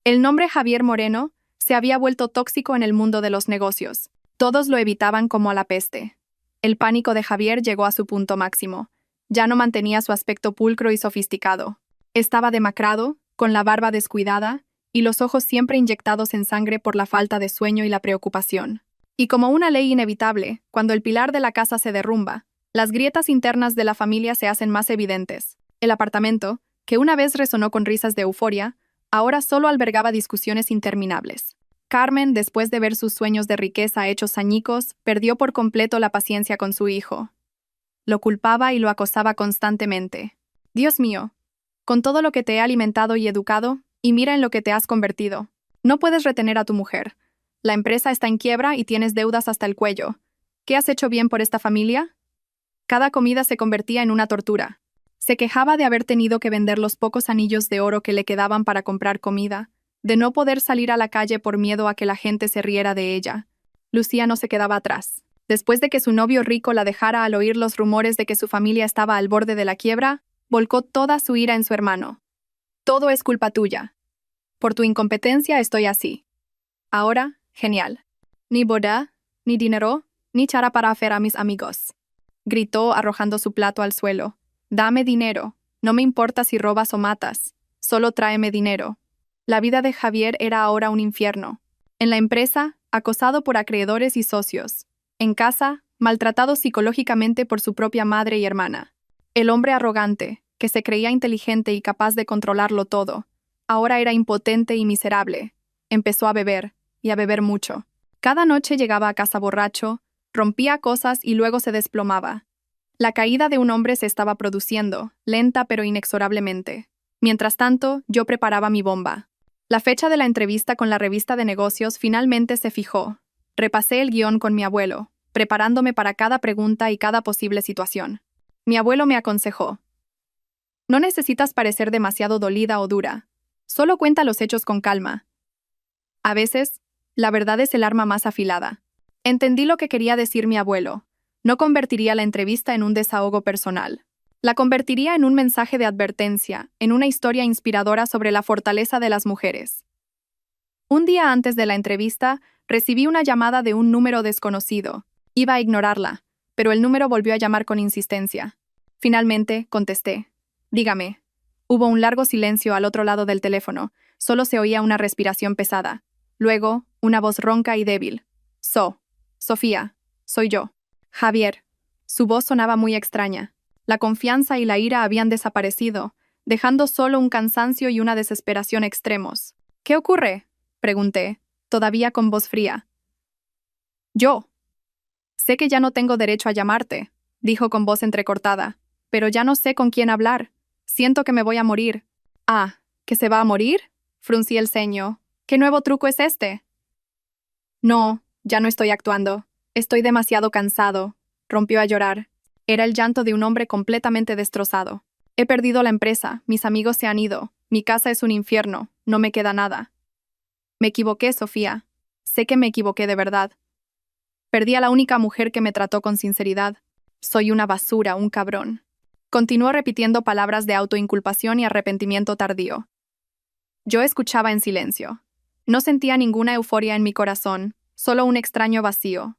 El nombre Javier Moreno se había vuelto tóxico en el mundo de los negocios. Todos lo evitaban como a la peste. El pánico de Javier llegó a su punto máximo. Ya no mantenía su aspecto pulcro y sofisticado. Estaba demacrado, con la barba descuidada, y los ojos siempre inyectados en sangre por la falta de sueño y la preocupación. Y como una ley inevitable, cuando el pilar de la casa se derrumba, las grietas internas de la familia se hacen más evidentes. El apartamento, que una vez resonó con risas de euforia, ahora solo albergaba discusiones interminables. Carmen, después de ver sus sueños de riqueza hechos añicos, perdió por completo la paciencia con su hijo. Lo culpaba y lo acosaba constantemente. Dios mío, con todo lo que te he alimentado y educado, y mira en lo que te has convertido. No puedes retener a tu mujer. La empresa está en quiebra y tienes deudas hasta el cuello. ¿Qué has hecho bien por esta familia? Cada comida se convertía en una tortura. Se quejaba de haber tenido que vender los pocos anillos de oro que le quedaban para comprar comida, de no poder salir a la calle por miedo a que la gente se riera de ella. Lucía no se quedaba atrás. Después de que su novio rico la dejara al oír los rumores de que su familia estaba al borde de la quiebra, volcó toda su ira en su hermano. Todo es culpa tuya. Por tu incompetencia estoy así. Ahora, genial. Ni boda, ni dinero, ni chara para hacer a mis amigos. Gritó arrojando su plato al suelo. Dame dinero. No me importa si robas o matas. Solo tráeme dinero. La vida de Javier era ahora un infierno. En la empresa, acosado por acreedores y socios. En casa, maltratado psicológicamente por su propia madre y hermana. El hombre arrogante, que se creía inteligente y capaz de controlarlo todo, ahora era impotente y miserable. Empezó a beber, y a beber mucho. Cada noche llegaba a casa borracho, rompía cosas y luego se desplomaba. La caída de un hombre se estaba produciendo, lenta pero inexorablemente. Mientras tanto, yo preparaba mi bomba. La fecha de la entrevista con la revista de negocios finalmente se fijó. Repasé el guión con mi abuelo, preparándome para cada pregunta y cada posible situación. Mi abuelo me aconsejó: no necesitas parecer demasiado dolida o dura. Solo cuenta los hechos con calma. A veces, la verdad es el arma más afilada. Entendí lo que quería decir mi abuelo. No convertiría la entrevista en un desahogo personal. La convertiría en un mensaje de advertencia, en una historia inspiradora sobre la fortaleza de las mujeres. Un día antes de la entrevista, recibí una llamada de un número desconocido. Iba a ignorarla, pero el número volvió a llamar con insistencia. Finalmente, contesté. Dígame. Hubo un largo silencio al otro lado del teléfono. Solo se oía una respiración pesada. Luego, una voz ronca y débil. Sofía, soy yo. Javier. Su voz sonaba muy extraña. La confianza y la ira habían desaparecido, dejando solo un cansancio y una desesperación extremos. ¿Qué ocurre?, pregunté, todavía con voz fría. Yo. Sé que ya no tengo derecho a llamarte, dijo con voz entrecortada, pero ya no sé con quién hablar. Siento que me voy a morir. Ah, ¿que se va a morir? Fruncí el ceño. ¿Qué nuevo truco es este? No, ya no estoy actuando. Estoy demasiado cansado. Rompió a llorar. Era el llanto de un hombre completamente destrozado. He perdido la empresa, mis amigos se han ido, mi casa es un infierno, no me queda nada. Me equivoqué, Sofía. Sé que me equivoqué de verdad. Perdí a la única mujer que me trató con sinceridad. Soy una basura, un cabrón. Continuó repitiendo palabras de autoinculpación y arrepentimiento tardío. Yo escuchaba en silencio. No sentía ninguna euforia en mi corazón, solo un extraño vacío.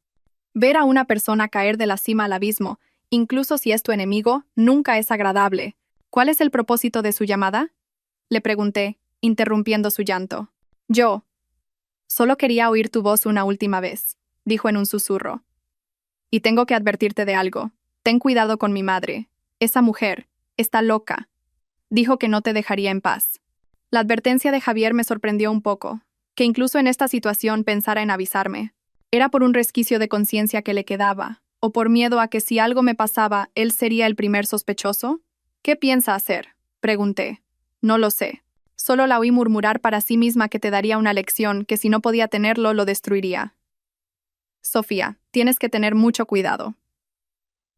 Ver a una persona caer de la cima al abismo, incluso si es tu enemigo, nunca es agradable. ¿Cuál es el propósito de su llamada?, le pregunté, interrumpiendo su llanto. Yo. Solo quería oír tu voz una última vez, dijo en un susurro. Y tengo que advertirte de algo. Ten cuidado con mi madre. Esa mujer está loca. Dijo que no te dejaría en paz. La advertencia de Javier me sorprendió un poco, que incluso en esta situación pensara en avisarme. ¿Era por un resquicio de conciencia que le quedaba, o por miedo a que si algo me pasaba, él sería el primer sospechoso? ¿Qué piensa hacer?, pregunté. No lo sé. Solo la oí murmurar para sí misma que te daría una lección, que si no podía tenerlo, lo destruiría. Sofía, tienes que tener mucho cuidado.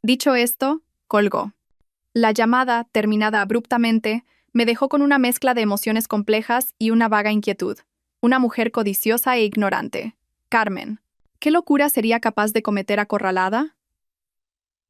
Dicho esto, colgó. La llamada, terminada abruptamente, me dejó con una mezcla de emociones complejas y una vaga inquietud. Una mujer codiciosa e ignorante. Carmen. ¿Qué locura sería capaz de cometer acorralada?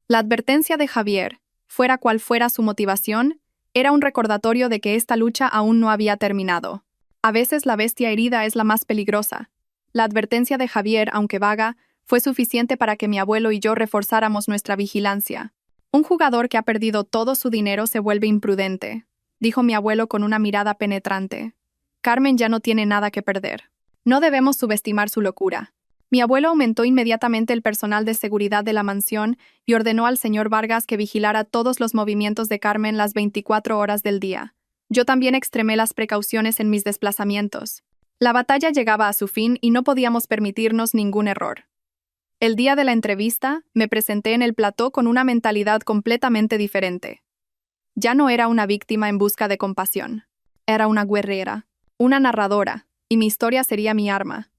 La advertencia de Javier, fuera cual fuera su motivación, era un recordatorio de que esta lucha aún no había terminado. A veces la bestia herida es la más peligrosa. La advertencia de Javier, aunque vaga, fue suficiente para que mi abuelo y yo reforzáramos nuestra vigilancia. Un jugador que ha perdido todo su dinero se vuelve imprudente, dijo mi abuelo con una mirada penetrante. Carmen ya no tiene nada que perder. No debemos subestimar su locura. Mi abuelo aumentó inmediatamente el personal de seguridad de la mansión y ordenó al señor Vargas que vigilara todos los movimientos de Carmen las 24 horas del día. Yo también extremé las precauciones en mis desplazamientos. La batalla llegaba a su fin y no podíamos permitirnos ningún error. El día de la entrevista, me presenté en el plató con una mentalidad completamente diferente. Ya no era una víctima en busca de compasión. Era una guerrera, una narradora, y mi historia sería mi arma.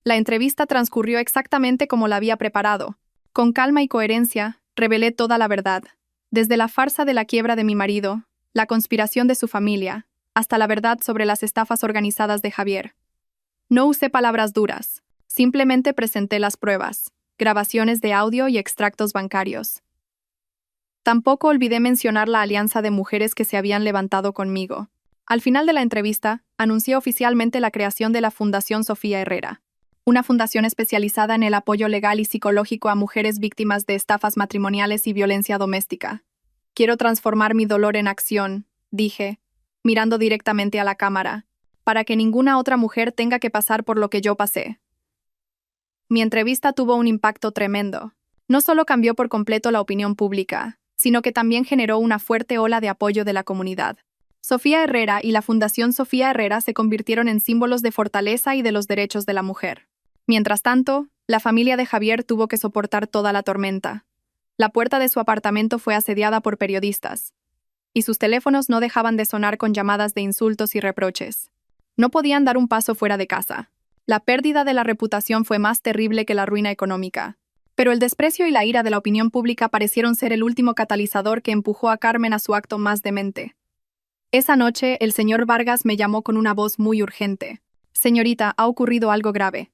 La entrevista transcurrió exactamente como la había preparado. Con calma y coherencia, revelé toda la verdad. Desde la farsa de la quiebra de mi marido, la conspiración de su familia, hasta la verdad sobre las estafas organizadas de Javier. No usé palabras duras. Simplemente presenté las pruebas, grabaciones de audio y extractos bancarios. Tampoco olvidé mencionar la alianza de mujeres que se habían levantado conmigo. Al final de la entrevista, anuncié oficialmente la creación de la Fundación Sofía Herrera, una fundación especializada en el apoyo legal y psicológico a mujeres víctimas de estafas matrimoniales y violencia doméstica. Quiero transformar mi dolor en acción, dije, mirando directamente a la cámara, para que ninguna otra mujer tenga que pasar por lo que yo pasé. Mi entrevista tuvo un impacto tremendo. No solo cambió por completo la opinión pública, sino que también generó una fuerte ola de apoyo de la comunidad. Sofía Herrera y la Fundación Sofía Herrera se convirtieron en símbolos de fortaleza y de los derechos de la mujer. Mientras tanto, la familia de Javier tuvo que soportar toda la tormenta. La puerta de su apartamento fue asediada por periodistas, y sus teléfonos no dejaban de sonar con llamadas de insultos y reproches. No podían dar un paso fuera de casa. La pérdida de la reputación fue más terrible que la ruina económica. Pero el desprecio y la ira de la opinión pública parecieron ser el último catalizador que empujó a Carmen a su acto más demente. Esa noche, el señor Vargas me llamó con una voz muy urgente. «Señorita, ha ocurrido algo grave.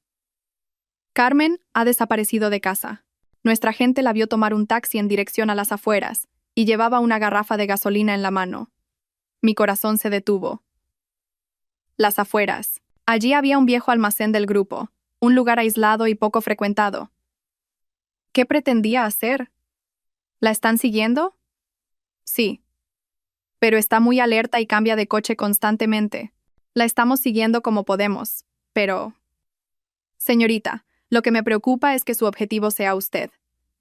Carmen ha desaparecido de casa. Nuestra gente la vio tomar un taxi en dirección a las afueras y llevaba una garrafa de gasolina en la mano». Mi corazón se detuvo. Las afueras. Allí había un viejo almacén del grupo, un lugar aislado y poco frecuentado. ¿Qué pretendía hacer? ¿La están siguiendo? Sí. Pero está muy alerta y cambia de coche constantemente. La estamos siguiendo como podemos, pero... Señorita, lo que me preocupa es que su objetivo sea usted.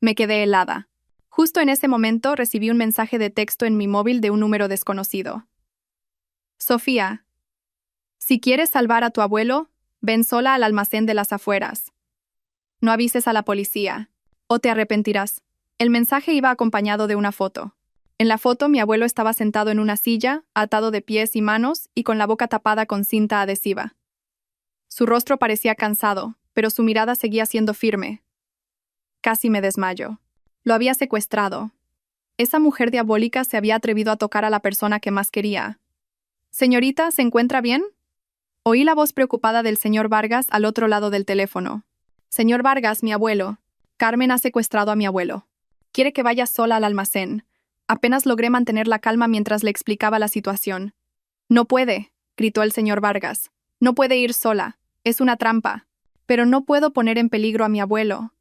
Me quedé helada. Justo en ese momento recibí un mensaje de texto en mi móvil de un número desconocido. Sofía, si quieres salvar a tu abuelo, ven sola al almacén de las afueras. No avises a la policía, o te arrepentirás. El mensaje iba acompañado de una foto. En la foto, mi abuelo estaba sentado en una silla, atado de pies y manos y con la boca tapada con cinta adhesiva. Su rostro parecía cansado, pero su mirada seguía siendo firme. Casi me desmayo. Lo había secuestrado. Esa mujer diabólica se había atrevido a tocar a la persona que más quería. «Señorita, ¿se encuentra bien?» Oí la voz preocupada del señor Vargas al otro lado del teléfono. «Señor Vargas, mi abuelo. Carmen ha secuestrado a mi abuelo. Quiere que vaya sola al almacén». Apenas logré mantener la calma mientras le explicaba la situación. «No puede», gritó el señor Vargas. «No puede ir sola. Es una trampa. Pero no puedo poner en peligro a mi abuelo».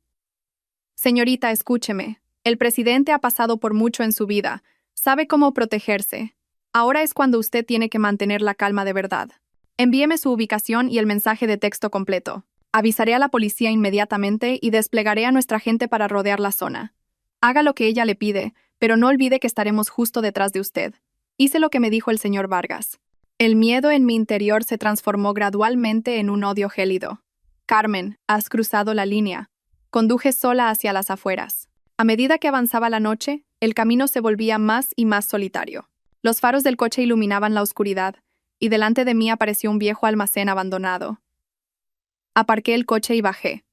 «Señorita, escúcheme. El presidente ha pasado por mucho en su vida. Sabe cómo protegerse. Ahora es cuando usted tiene que mantener la calma de verdad. Envíeme su ubicación y el mensaje de texto completo. Avisaré a la policía inmediatamente y desplegaré a nuestra gente para rodear la zona. Haga lo que ella le pide, pero no olvide que estaremos justo detrás de usted». Hice lo que me dijo el señor Vargas. El miedo en mi interior se transformó gradualmente en un odio gélido. «Carmen, has cruzado la línea». Conduje sola hacia las afueras. A medida que avanzaba la noche, el camino se volvía más y más solitario. Los faros del coche iluminaban la oscuridad, y delante de mí apareció un viejo almacén abandonado. Aparqué el coche y bajé.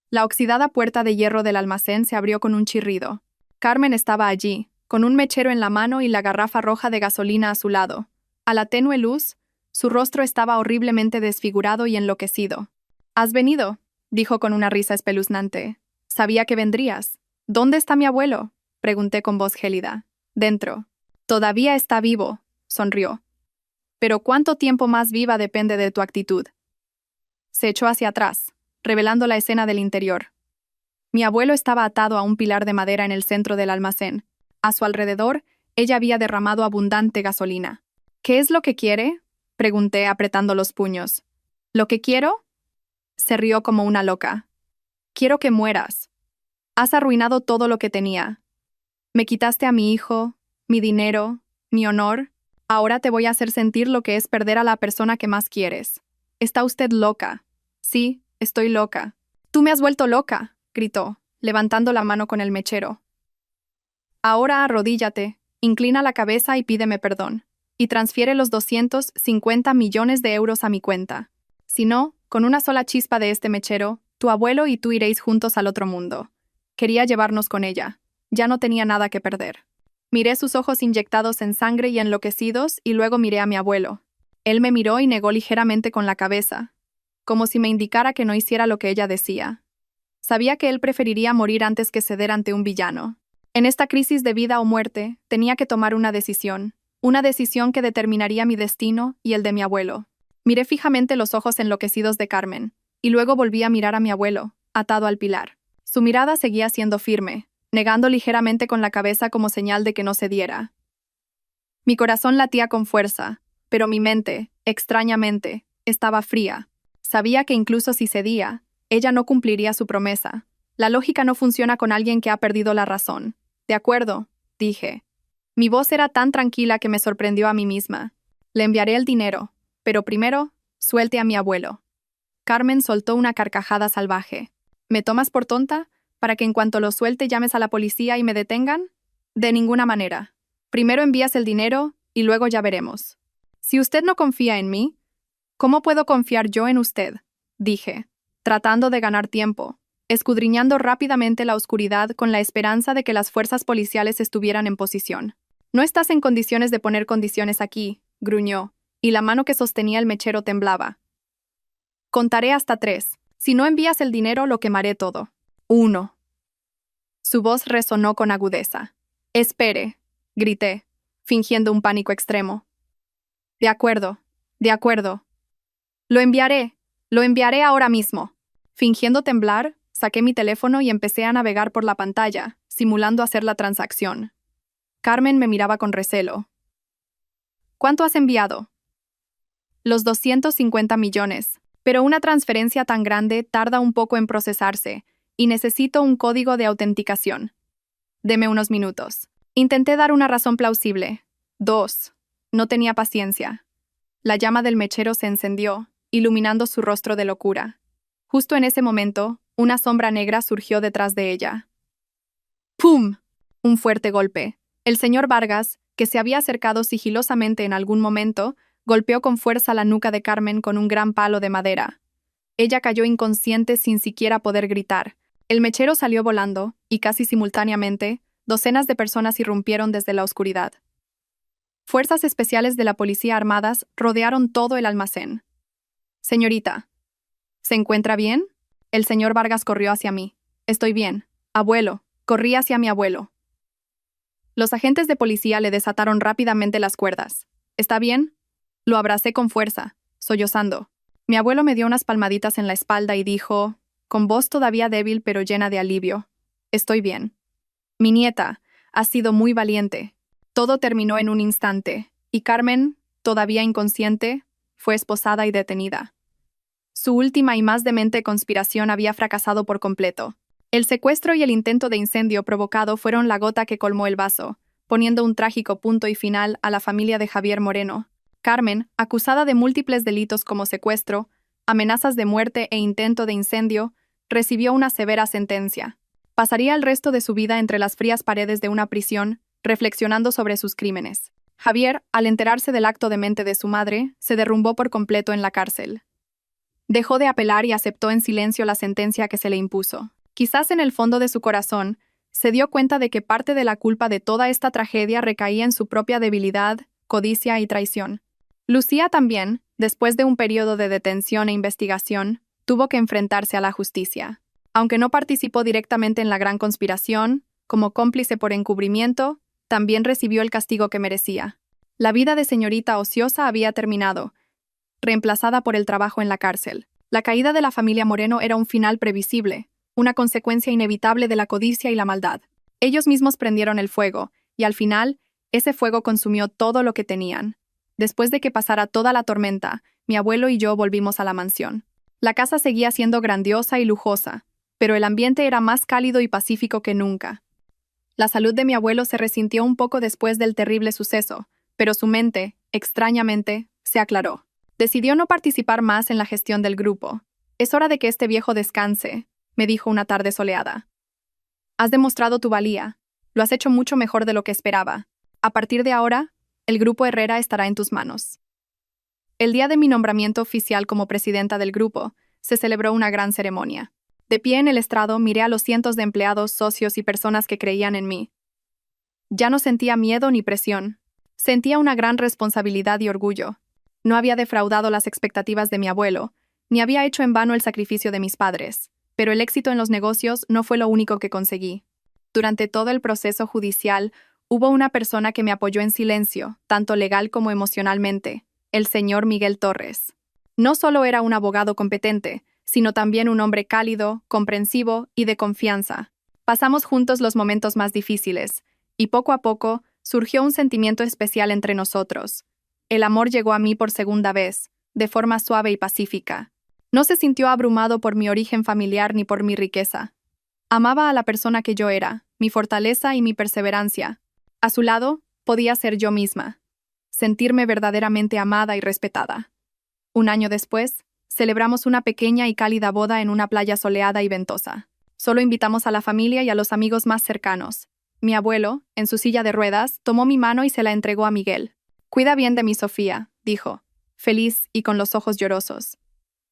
La oxidada puerta de hierro del almacén se abrió con un chirrido. Carmen estaba allí, con un mechero en la mano y la garrafa roja de gasolina a su lado. A la tenue luz, su rostro estaba horriblemente desfigurado y enloquecido. «¿Has venido?», dijo con una risa espeluznante. «Sabía que vendrías». «¿Dónde está mi abuelo?», pregunté con voz gélida. «Dentro». «Todavía está vivo», sonrió. «Pero cuánto tiempo más viva depende de tu actitud». Se echó hacia atrás, revelando la escena del interior. Mi abuelo estaba atado a un pilar de madera en el centro del almacén. A su alrededor, ella había derramado abundante gasolina. «¿Qué es lo que quiere?», pregunté apretando los puños. «¿Lo que quiero?», se rió como una loca. «Quiero que mueras. Has arruinado todo lo que tenía. Me quitaste a mi hijo, mi dinero, mi honor. Ahora te voy a hacer sentir lo que es perder a la persona que más quieres. Está usted loca». «Sí, estoy loca». «Tú me has vuelto loca», gritó, levantando la mano con el mechero. «Ahora arrodíllate, inclina la cabeza y pídeme perdón, y transfiere los 250 millones de euros a mi cuenta. Si no, con una sola chispa de este mechero, tu abuelo y tú iréis juntos al otro mundo». Quería llevarnos con ella. Ya no tenía nada que perder. Miré sus ojos inyectados en sangre y enloquecidos y luego miré a mi abuelo. Él me miró y negó ligeramente con la cabeza, como si me indicara que no hiciera lo que ella decía. Sabía que él preferiría morir antes que ceder ante un villano. En esta crisis de vida o muerte, tenía que tomar una decisión que determinaría mi destino y el de mi abuelo. Miré fijamente los ojos enloquecidos de Carmen, y luego volví a mirar a mi abuelo, atado al pilar. Su mirada seguía siendo firme, negando ligeramente con la cabeza como señal de que no cediera. Mi corazón latía con fuerza, pero mi mente, extrañamente, estaba fría. Sabía que incluso si cedía, ella no cumpliría su promesa. La lógica no funciona con alguien que ha perdido la razón. «De acuerdo», dije. Mi voz era tan tranquila que me sorprendió a mí misma. «Le enviaré el dinero, pero primero, suelte a mi abuelo». Carmen soltó una carcajada salvaje. ¿Me tomas por tonta? ¿Para que en cuanto lo suelte llames a la policía y me detengan? De ninguna manera. Primero envías el dinero y luego ya veremos. Si usted no confía en mí, ¿cómo puedo confiar yo en usted? Dije, tratando de ganar tiempo, escudriñando rápidamente la oscuridad con la esperanza de que las fuerzas policiales estuvieran en posición. No estás en condiciones de poner condiciones aquí, gruñó, y la mano que sostenía el mechero temblaba. Contaré hasta 3. Si no envías el dinero, lo quemaré todo. 1. Su voz resonó con agudeza. Espere, grité, fingiendo un pánico extremo. De acuerdo, de acuerdo. Lo enviaré ahora mismo. Fingiendo temblar, saqué mi teléfono y empecé a navegar por la pantalla, simulando hacer la transacción. Carmen me miraba con recelo. ¿Cuánto has enviado? Los 250 millones, pero una transferencia tan grande tarda un poco en procesarse, y necesito un código de autenticación. Deme unos minutos. Intenté dar una razón plausible. 2. No tenía paciencia. La llama del mechero se encendió, iluminando su rostro de locura. Justo en ese momento, una sombra negra surgió detrás de ella. ¡Pum! Un fuerte golpe. El señor Vargas, que se había acercado sigilosamente en algún momento, golpeó con fuerza la nuca de Carmen con un gran palo de madera. Ella cayó inconsciente sin siquiera poder gritar. El mechero salió volando, y casi simultáneamente, docenas de personas irrumpieron desde la oscuridad. Fuerzas especiales de la policía armadas rodearon todo el almacén. Señorita, ¿se encuentra bien? El señor Vargas corrió hacia mí. Estoy bien. Abuelo. Corrí hacia mi abuelo. Los agentes de policía le desataron rápidamente las cuerdas. ¿Está bien? Lo abracé con fuerza, sollozando. Mi abuelo me dio unas palmaditas en la espalda y dijo, con voz todavía débil pero llena de alivio, estoy bien. Mi nieta ha sido muy valiente. Todo terminó en un instante, y Carmen, todavía inconsciente, fue esposada y detenida. Su última y más demente conspiración había fracasado por completo. El secuestro y el intento de incendio provocado fueron la gota que colmó el vaso, poniendo un trágico punto y final a la familia de Javier Moreno. Carmen, acusada de múltiples delitos como secuestro, amenazas de muerte e intento de incendio, recibió una severa sentencia. Pasaría el resto de su vida entre las frías paredes de una prisión, reflexionando sobre sus crímenes. Javier, al enterarse del acto demente de su madre, se derrumbó por completo en la cárcel. Dejó de apelar y aceptó en silencio la sentencia que se le impuso. Quizás en el fondo de su corazón, se dio cuenta de que parte de la culpa de toda esta tragedia recaía en su propia debilidad, codicia y traición. Lucía también, después de un periodo de detención e investigación, tuvo que enfrentarse a la justicia. Aunque no participó directamente en la gran conspiración, como cómplice por encubrimiento, también recibió el castigo que merecía. La vida de señorita ociosa había terminado, reemplazada por el trabajo en la cárcel. La caída de la familia Moreno era un final previsible, una consecuencia inevitable de la codicia y la maldad. Ellos mismos prendieron el fuego, y al final, ese fuego consumió todo lo que tenían. Después de que pasara toda la tormenta, mi abuelo y yo volvimos a la mansión. La casa seguía siendo grandiosa y lujosa, pero el ambiente era más cálido y pacífico que nunca. La salud de mi abuelo se resintió un poco después del terrible suceso, pero su mente, extrañamente, se aclaró. Decidió no participar más en la gestión del grupo. Es hora de que este viejo descanse, me dijo una tarde soleada. Has demostrado tu valía. Lo has hecho mucho mejor de lo que esperaba. A partir de ahora, el grupo Herrera estará en tus manos. El día de mi nombramiento oficial como presidenta del grupo, se celebró una gran ceremonia. De pie en el estrado miré a los cientos de empleados, socios y personas que creían en mí. Ya no sentía miedo ni presión. Sentía una gran responsabilidad y orgullo. No había defraudado las expectativas de mi abuelo, ni había hecho en vano el sacrificio de mis padres, pero el éxito en los negocios no fue lo único que conseguí. Durante todo el proceso judicial, hubo una persona que me apoyó en silencio, tanto legal como emocionalmente, el señor Miguel Torres. No solo era un abogado competente, sino también un hombre cálido, comprensivo y de confianza. Pasamos juntos los momentos más difíciles, y poco a poco surgió un sentimiento especial entre nosotros. El amor llegó a mí por segunda vez, de forma suave y pacífica. No se sintió abrumado por mi origen familiar ni por mi riqueza. Amaba a la persona que yo era, mi fortaleza y mi perseverancia. A su lado, podía ser yo misma. Sentirme verdaderamente amada y respetada. Un año después, Celebramos una pequeña y cálida boda en una playa soleada y ventosa. Solo invitamos a la familia y a los amigos más cercanos. Mi abuelo, en su silla de ruedas, tomó mi mano y se la entregó a Miguel. «Cuida bien de mi Sofía», dijo, feliz y con los ojos llorosos.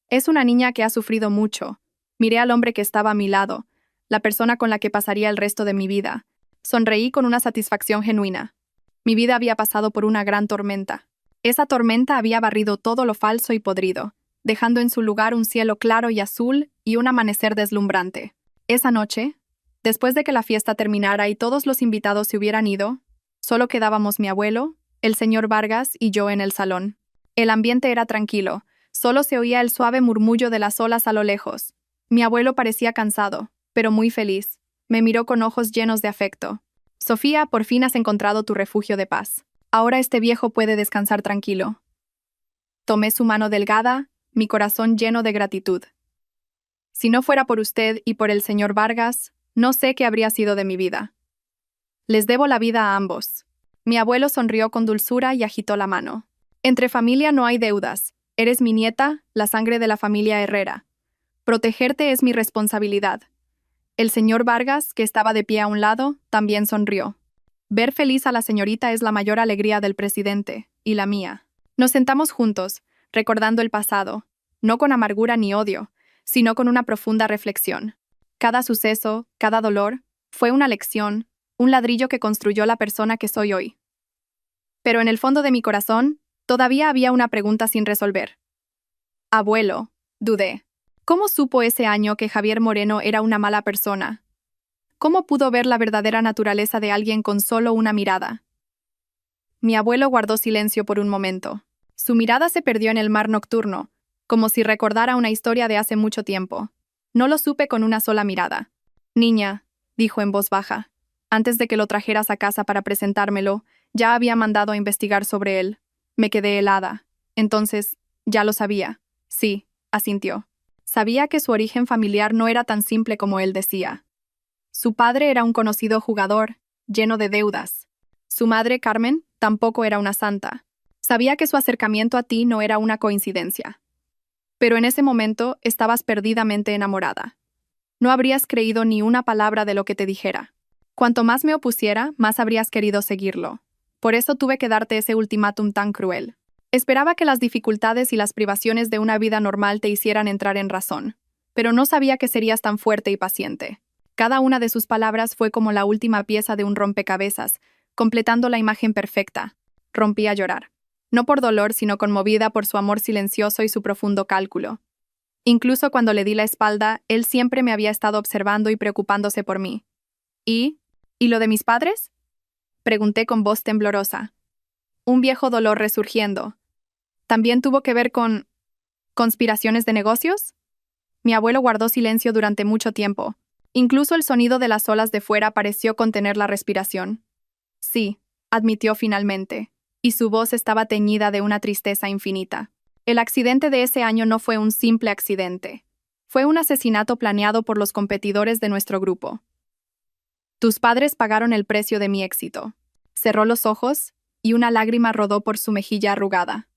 «Es una niña que ha sufrido mucho». Miré al hombre que estaba a mi lado, la persona con la que pasaría el resto de mi vida. Sonreí con una satisfacción genuina. Mi vida había pasado por una gran tormenta. Esa tormenta había barrido todo lo falso y podrido, dejando en su lugar un cielo claro y azul y un amanecer deslumbrante. Esa noche, después de que la fiesta terminara y todos los invitados se hubieran ido, solo quedábamos mi abuelo, el señor Vargas y yo en el salón. El ambiente era tranquilo, solo se oía el suave murmullo de las olas a lo lejos. Mi abuelo parecía cansado, pero muy feliz. Me miró con ojos llenos de afecto. «Sofía, por fin has encontrado tu refugio de paz. Ahora este viejo puede descansar tranquilo». Tomé su mano delgada, mi corazón lleno de gratitud. Si no fuera por usted y por el señor Vargas, no sé qué habría sido de mi vida. Les debo la vida a ambos. Mi abuelo sonrió con dulzura y agitó la mano. «Entre familia no hay deudas. Eres mi nieta, la sangre de la familia Herrera. Protegerte es mi responsabilidad». El señor Vargas, que estaba de pie a un lado, también sonrió. Ver feliz a la señorita es la mayor alegría del presidente, y la mía. Nos sentamos juntos, recordando el pasado, no con amargura ni odio, sino con una profunda reflexión. Cada suceso, cada dolor, fue una lección, un ladrillo que construyó la persona que soy hoy. Pero en el fondo de mi corazón, todavía había una pregunta sin resolver. «Abuelo», dudé. ¿Cómo supo ese año que Javier Moreno era una mala persona? ¿Cómo pudo ver la verdadera naturaleza de alguien con solo una mirada? Mi abuelo guardó silencio por un momento. Su mirada se perdió en el mar nocturno, como si recordara una historia de hace mucho tiempo. No lo supe con una sola mirada. «Niña», dijo en voz baja, «antes de que lo trajeras a casa para presentármelo, ya había mandado a investigar sobre él». Me quedé helada. «Entonces, ya lo sabía». «Sí», asintió. Sabía que su origen familiar no era tan simple como él decía. Su padre era un conocido jugador, lleno de deudas. Su madre, Carmen, tampoco era una santa. Sabía que su acercamiento a ti no era una coincidencia. Pero en ese momento estabas perdidamente enamorada. No habrías creído ni una palabra de lo que te dijera. Cuanto más me opusiera, más habrías querido seguirlo. Por eso tuve que darte ese ultimátum tan cruel. Esperaba que las dificultades y las privaciones de una vida normal te hicieran entrar en razón, pero no sabía que serías tan fuerte y paciente. Cada una de sus palabras fue como la última pieza de un rompecabezas, completando la imagen perfecta. Rompí a llorar. No por dolor, sino conmovida por su amor silencioso y su profundo cálculo. Incluso cuando le di la espalda, él siempre me había estado observando y preocupándose por mí. ¿Y lo de mis padres?», pregunté con voz temblorosa. Un viejo dolor resurgiendo. ¿También tuvo que ver con conspiraciones de negocios? Mi abuelo guardó silencio durante mucho tiempo. Incluso el sonido de las olas de fuera pareció contener la respiración. «Sí», admitió finalmente, y su voz estaba teñida de una tristeza infinita. «El accidente de ese año no fue un simple accidente. Fue un asesinato planeado por los competidores de nuestro grupo. Tus padres pagaron el precio de mi éxito». Cerró los ojos, y una lágrima rodó por su mejilla arrugada.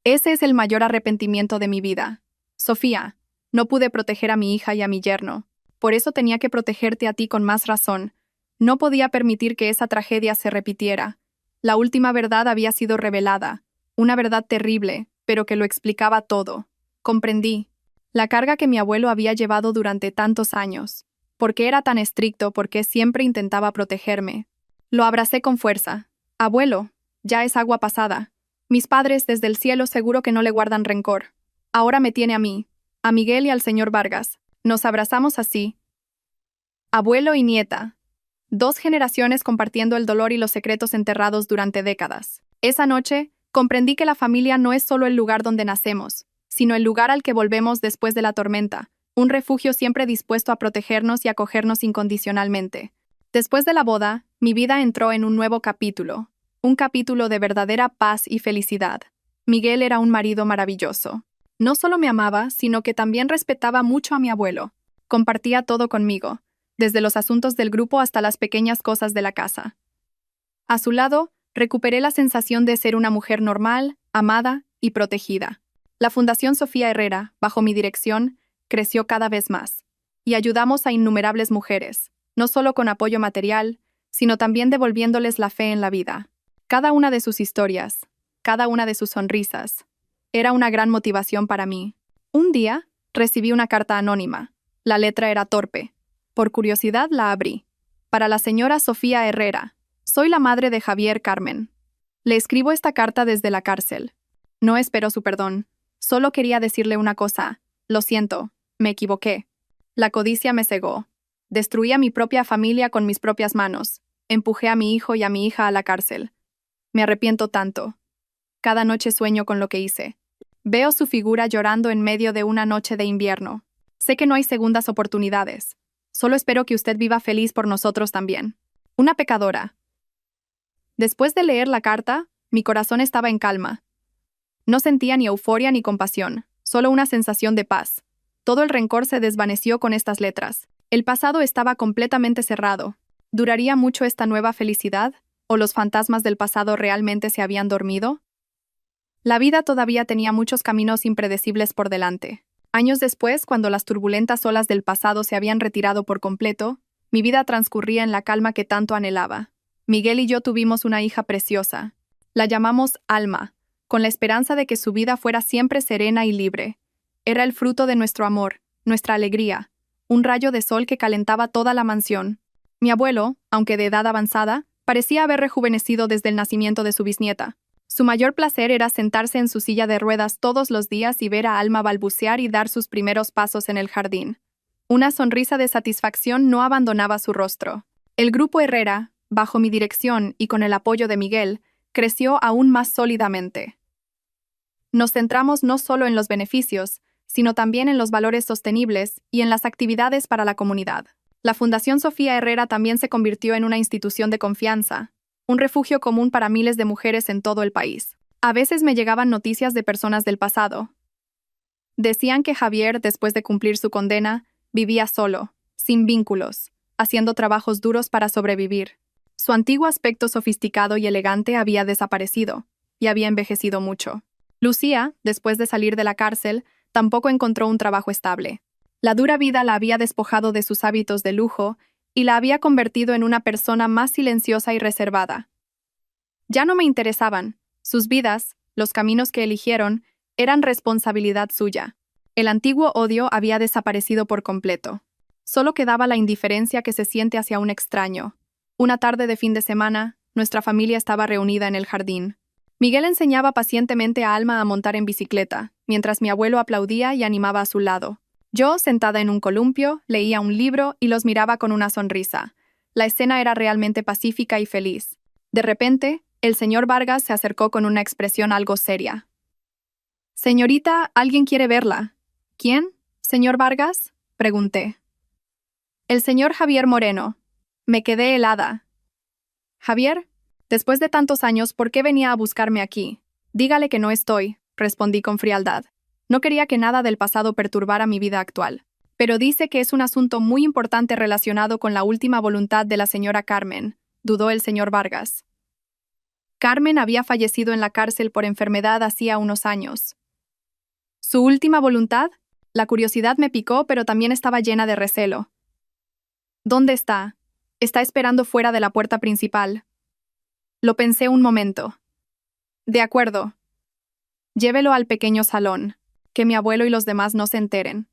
«Ese es el mayor arrepentimiento de mi vida. Sofía, no pude proteger a mi hija y a mi yerno. Por eso tenía que protegerte a ti con más razón. No podía permitir que esa tragedia se repitiera. La última verdad había sido revelada, una verdad terrible, pero que lo explicaba todo. Comprendí la carga que mi abuelo había llevado durante tantos años. ¿Por qué era tan estricto? ¿Por qué siempre intentaba protegerme?» Lo abracé con fuerza. «Abuelo, ya es agua pasada. Mis padres desde el cielo seguro que no le guardan rencor. Ahora me tiene a mí, a Miguel y al señor Vargas. Nos abrazamos así. Abuelo y nieta. 2 generaciones compartiendo el dolor y los secretos enterrados durante décadas. Esa noche, comprendí que la familia no es solo el lugar donde nacemos, sino el lugar al que volvemos después de la tormenta, un refugio siempre dispuesto a protegernos y acogernos incondicionalmente. Después de la boda, mi vida entró en un nuevo capítulo, un capítulo de verdadera paz y felicidad. Miguel era un marido maravilloso. No solo me amaba, sino que también respetaba mucho a mi abuelo. Compartía todo conmigo, desde los asuntos del grupo hasta las pequeñas cosas de la casa. A su lado, recuperé la sensación de ser una mujer normal, amada y protegida. La Fundación Sofía Herrera, bajo mi dirección, creció cada vez más. Y ayudamos a innumerables mujeres, no solo con apoyo material, sino también devolviéndoles la fe en la vida. Cada una de sus historias, cada una de sus sonrisas, era una gran motivación para mí. Un día, recibí una carta anónima. La letra era torpe. Por curiosidad la abrí. Para la señora Sofía Herrera. Soy la madre de Javier Carmen. Le escribo esta carta desde la cárcel. No espero su perdón. Solo quería decirle una cosa. Lo siento, me equivoqué. La codicia me cegó. Destruí a mi propia familia con mis propias manos. Empujé a mi hijo y a mi hija a la cárcel. Me arrepiento tanto. Cada noche sueño con lo que hice. Veo su figura llorando en medio de una noche de invierno. Sé que no hay segundas oportunidades. Solo espero que usted viva feliz por nosotros también. Una pecadora. Después de leer la carta, mi corazón estaba en calma. No sentía ni euforia ni compasión, solo una sensación de paz. Todo el rencor se desvaneció con estas letras. El pasado estaba completamente cerrado. ¿Duraría mucho esta nueva felicidad? ¿O los fantasmas del pasado realmente se habían dormido? La vida todavía tenía muchos caminos impredecibles por delante. Años después, cuando las turbulentas olas del pasado se habían retirado por completo, mi vida transcurría en la calma que tanto anhelaba. Miguel y yo tuvimos una hija preciosa. La llamamos Alma, con la esperanza de que su vida fuera siempre serena y libre. Era el fruto de nuestro amor, nuestra alegría, un rayo de sol que calentaba toda la mansión. Mi abuelo, aunque de edad avanzada, parecía haber rejuvenecido desde el nacimiento de su bisnieta. Su mayor placer era sentarse en su silla de ruedas todos los días y ver a Alma balbucear y dar sus primeros pasos en el jardín. Una sonrisa de satisfacción no abandonaba su rostro. El grupo Herrera, bajo mi dirección y con el apoyo de Miguel, creció aún más sólidamente. Nos centramos no solo en los beneficios, sino también en los valores sostenibles y en las actividades para la comunidad. La Fundación Sofía Herrera también se convirtió en una institución de confianza, un refugio común para miles de mujeres en todo el país. A veces me llegaban noticias de personas del pasado. Decían que Javier, después de cumplir su condena, vivía solo, sin vínculos, haciendo trabajos duros para sobrevivir. Su antiguo aspecto sofisticado y elegante había desaparecido, y había envejecido mucho. Lucía, después de salir de la cárcel, tampoco encontró un trabajo estable. La dura vida la había despojado de sus hábitos de lujo y la había convertido en una persona más silenciosa y reservada. Ya no me interesaban. Sus vidas, los caminos que eligieron, eran responsabilidad suya. El antiguo odio había desaparecido por completo. Solo quedaba la indiferencia que se siente hacia un extraño. Una tarde de fin de semana, nuestra familia estaba reunida en el jardín. Miguel enseñaba pacientemente a Alma a montar en bicicleta, mientras mi abuelo aplaudía y animaba a su lado. Yo, sentada en un columpio, leía un libro y los miraba con una sonrisa. La escena era realmente pacífica y feliz. De repente, el señor Vargas se acercó con una expresión algo seria. «Señorita, alguien quiere verla». «¿Quién, señor Vargas?», pregunté. «El señor Javier Moreno». Me quedé helada. «Javier, después de tantos años, ¿por qué venía a buscarme aquí?» «Dígale que no estoy», respondí con frialdad. No quería que nada del pasado perturbara mi vida actual. Pero dice que es un asunto muy importante relacionado con la última voluntad de la señora Carmen, dudó el señor Vargas. Carmen había fallecido en la cárcel por enfermedad hacía unos años. ¿Su última voluntad? La curiosidad me picó, pero también estaba llena de recelo. ¿Dónde está? Está esperando fuera de la puerta principal. Lo pensé un momento. De acuerdo. Llévelo al pequeño salón. Que mi abuelo y los demás no se enteren.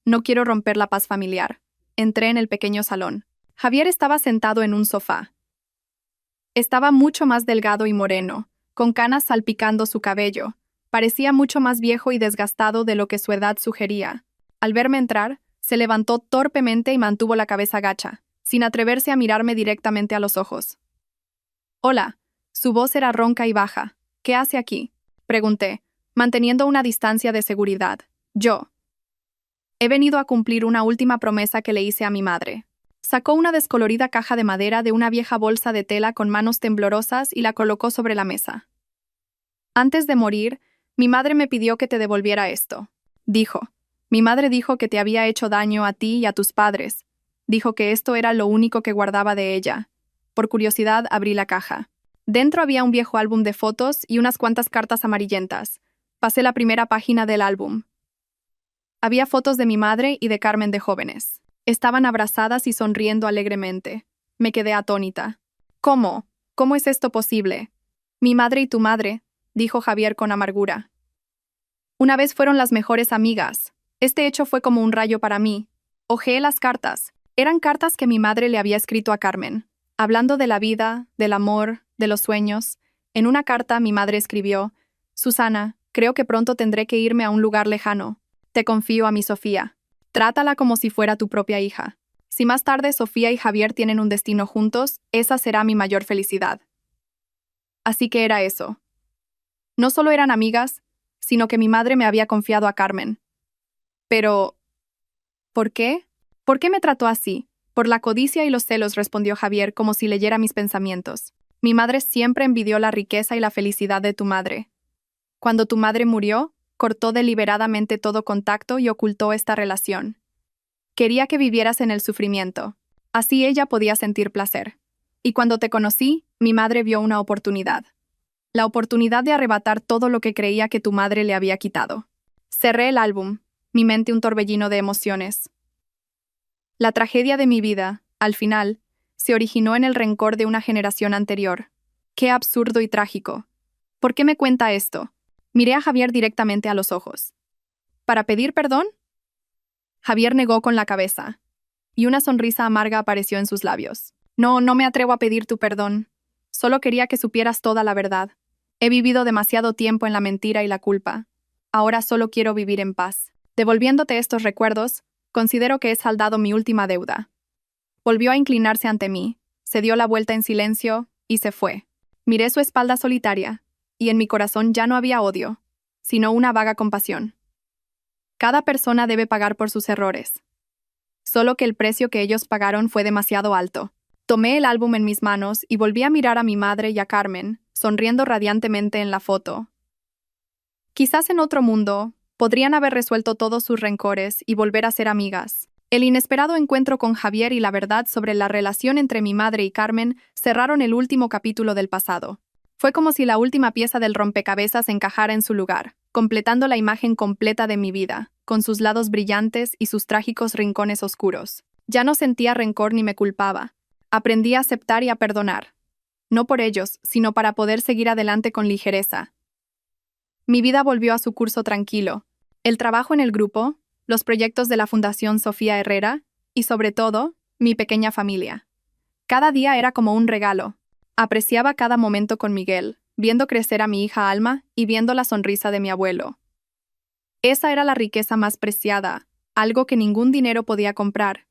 No quiero romper la paz familiar. Entré en el pequeño salón. Javier estaba sentado en un sofá. Estaba mucho más delgado y moreno, con canas salpicando su cabello. Parecía mucho más viejo y desgastado de lo que su edad sugería. Al verme entrar, se levantó torpemente y mantuvo la cabeza gacha, sin atreverse a mirarme directamente a los ojos. «Hola». Su voz era ronca y baja. «¿Qué hace aquí?», pregunté, manteniendo una distancia de seguridad. «Yo. He venido a cumplir una última promesa que le hice a mi madre». Sacó una descolorida caja de madera de una vieja bolsa de tela con manos temblorosas y la colocó sobre la mesa. «Antes de morir, mi madre me pidió que te devolviera esto», dijo. «Mi madre dijo que te había hecho daño a ti y a tus padres. Dijo que esto era lo único que guardaba de ella». Por curiosidad abrí la caja. Dentro había un viejo álbum de fotos y unas cuantas cartas amarillentas. Pasé la primera página del álbum. Había fotos de mi madre y de Carmen de jóvenes. Estaban abrazadas y sonriendo alegremente. Me quedé atónita. ¿Cómo? ¿Cómo es esto posible? Mi madre y tu madre, dijo Javier con amargura. Una vez fueron las mejores amigas. Este hecho fue como un rayo para mí. Hojeé las cartas. Eran cartas que mi madre le había escrito a Carmen, hablando de la vida, del amor, de los sueños. En una carta mi madre escribió: Susana, creo que pronto tendré que irme a un lugar lejano. Te confío a mi Sofía. Trátala como si fuera tu propia hija. Si más tarde Sofía y Javier tienen un destino juntos, esa será mi mayor felicidad. Así que era eso. No solo eran amigas, sino que mi madre me había confiado a Carmen. Pero, ¿por qué? ¿Por qué me trató así? Por la codicia y los celos, respondió Javier como si leyera mis pensamientos. Mi madre siempre envidió la riqueza y la felicidad de tu madre. Cuando tu madre murió, cortó deliberadamente todo contacto y ocultó esta relación. Quería que vivieras en el sufrimiento. Así ella podía sentir placer. Y cuando te conocí, mi madre vio una oportunidad. La oportunidad de arrebatar todo lo que creía que tu madre le había quitado. Cerré el álbum, mi mente un torbellino de emociones. La tragedia de mi vida, al final, se originó en el rencor de una generación anterior. ¡Qué absurdo y trágico! ¿Por qué me cuenta esto? Miré a Javier directamente a los ojos. ¿Para pedir perdón? Javier negó con la cabeza, y una sonrisa amarga apareció en sus labios. No, no me atrevo a pedir tu perdón. Solo quería que supieras toda la verdad. He vivido demasiado tiempo en la mentira y la culpa. Ahora solo quiero vivir en paz. Devolviéndote estos recuerdos, considero que he saldado mi última deuda. Volvió a inclinarse ante mí, se dio la vuelta en silencio y se fue. Miré su espalda solitaria, y en mi corazón ya no había odio, sino una vaga compasión. Cada persona debe pagar por sus errores. Solo que el precio que ellos pagaron fue demasiado alto. Tomé el álbum en mis manos y volví a mirar a mi madre y a Carmen, sonriendo radiantemente en la foto. Quizás en otro mundo, podrían haber resuelto todos sus rencores y volver a ser amigas. El inesperado encuentro con Javier y la verdad sobre la relación entre mi madre y Carmen cerraron el último capítulo del pasado. Fue como si la última pieza del rompecabezas encajara en su lugar, completando la imagen completa de mi vida, con sus lados brillantes y sus trágicos rincones oscuros. Ya no sentía rencor ni me culpaba. Aprendí a aceptar y a perdonar. No por ellos, sino para poder seguir adelante con ligereza. Mi vida volvió a su curso tranquilo. El trabajo en el grupo, los proyectos de la Fundación Sofía Herrera y, sobre todo, mi pequeña familia. Cada día era como un regalo. Apreciaba cada momento con Miguel, viendo crecer a mi hija Alma y viendo la sonrisa de mi abuelo. Esa era la riqueza más preciada, algo que ningún dinero podía comprar.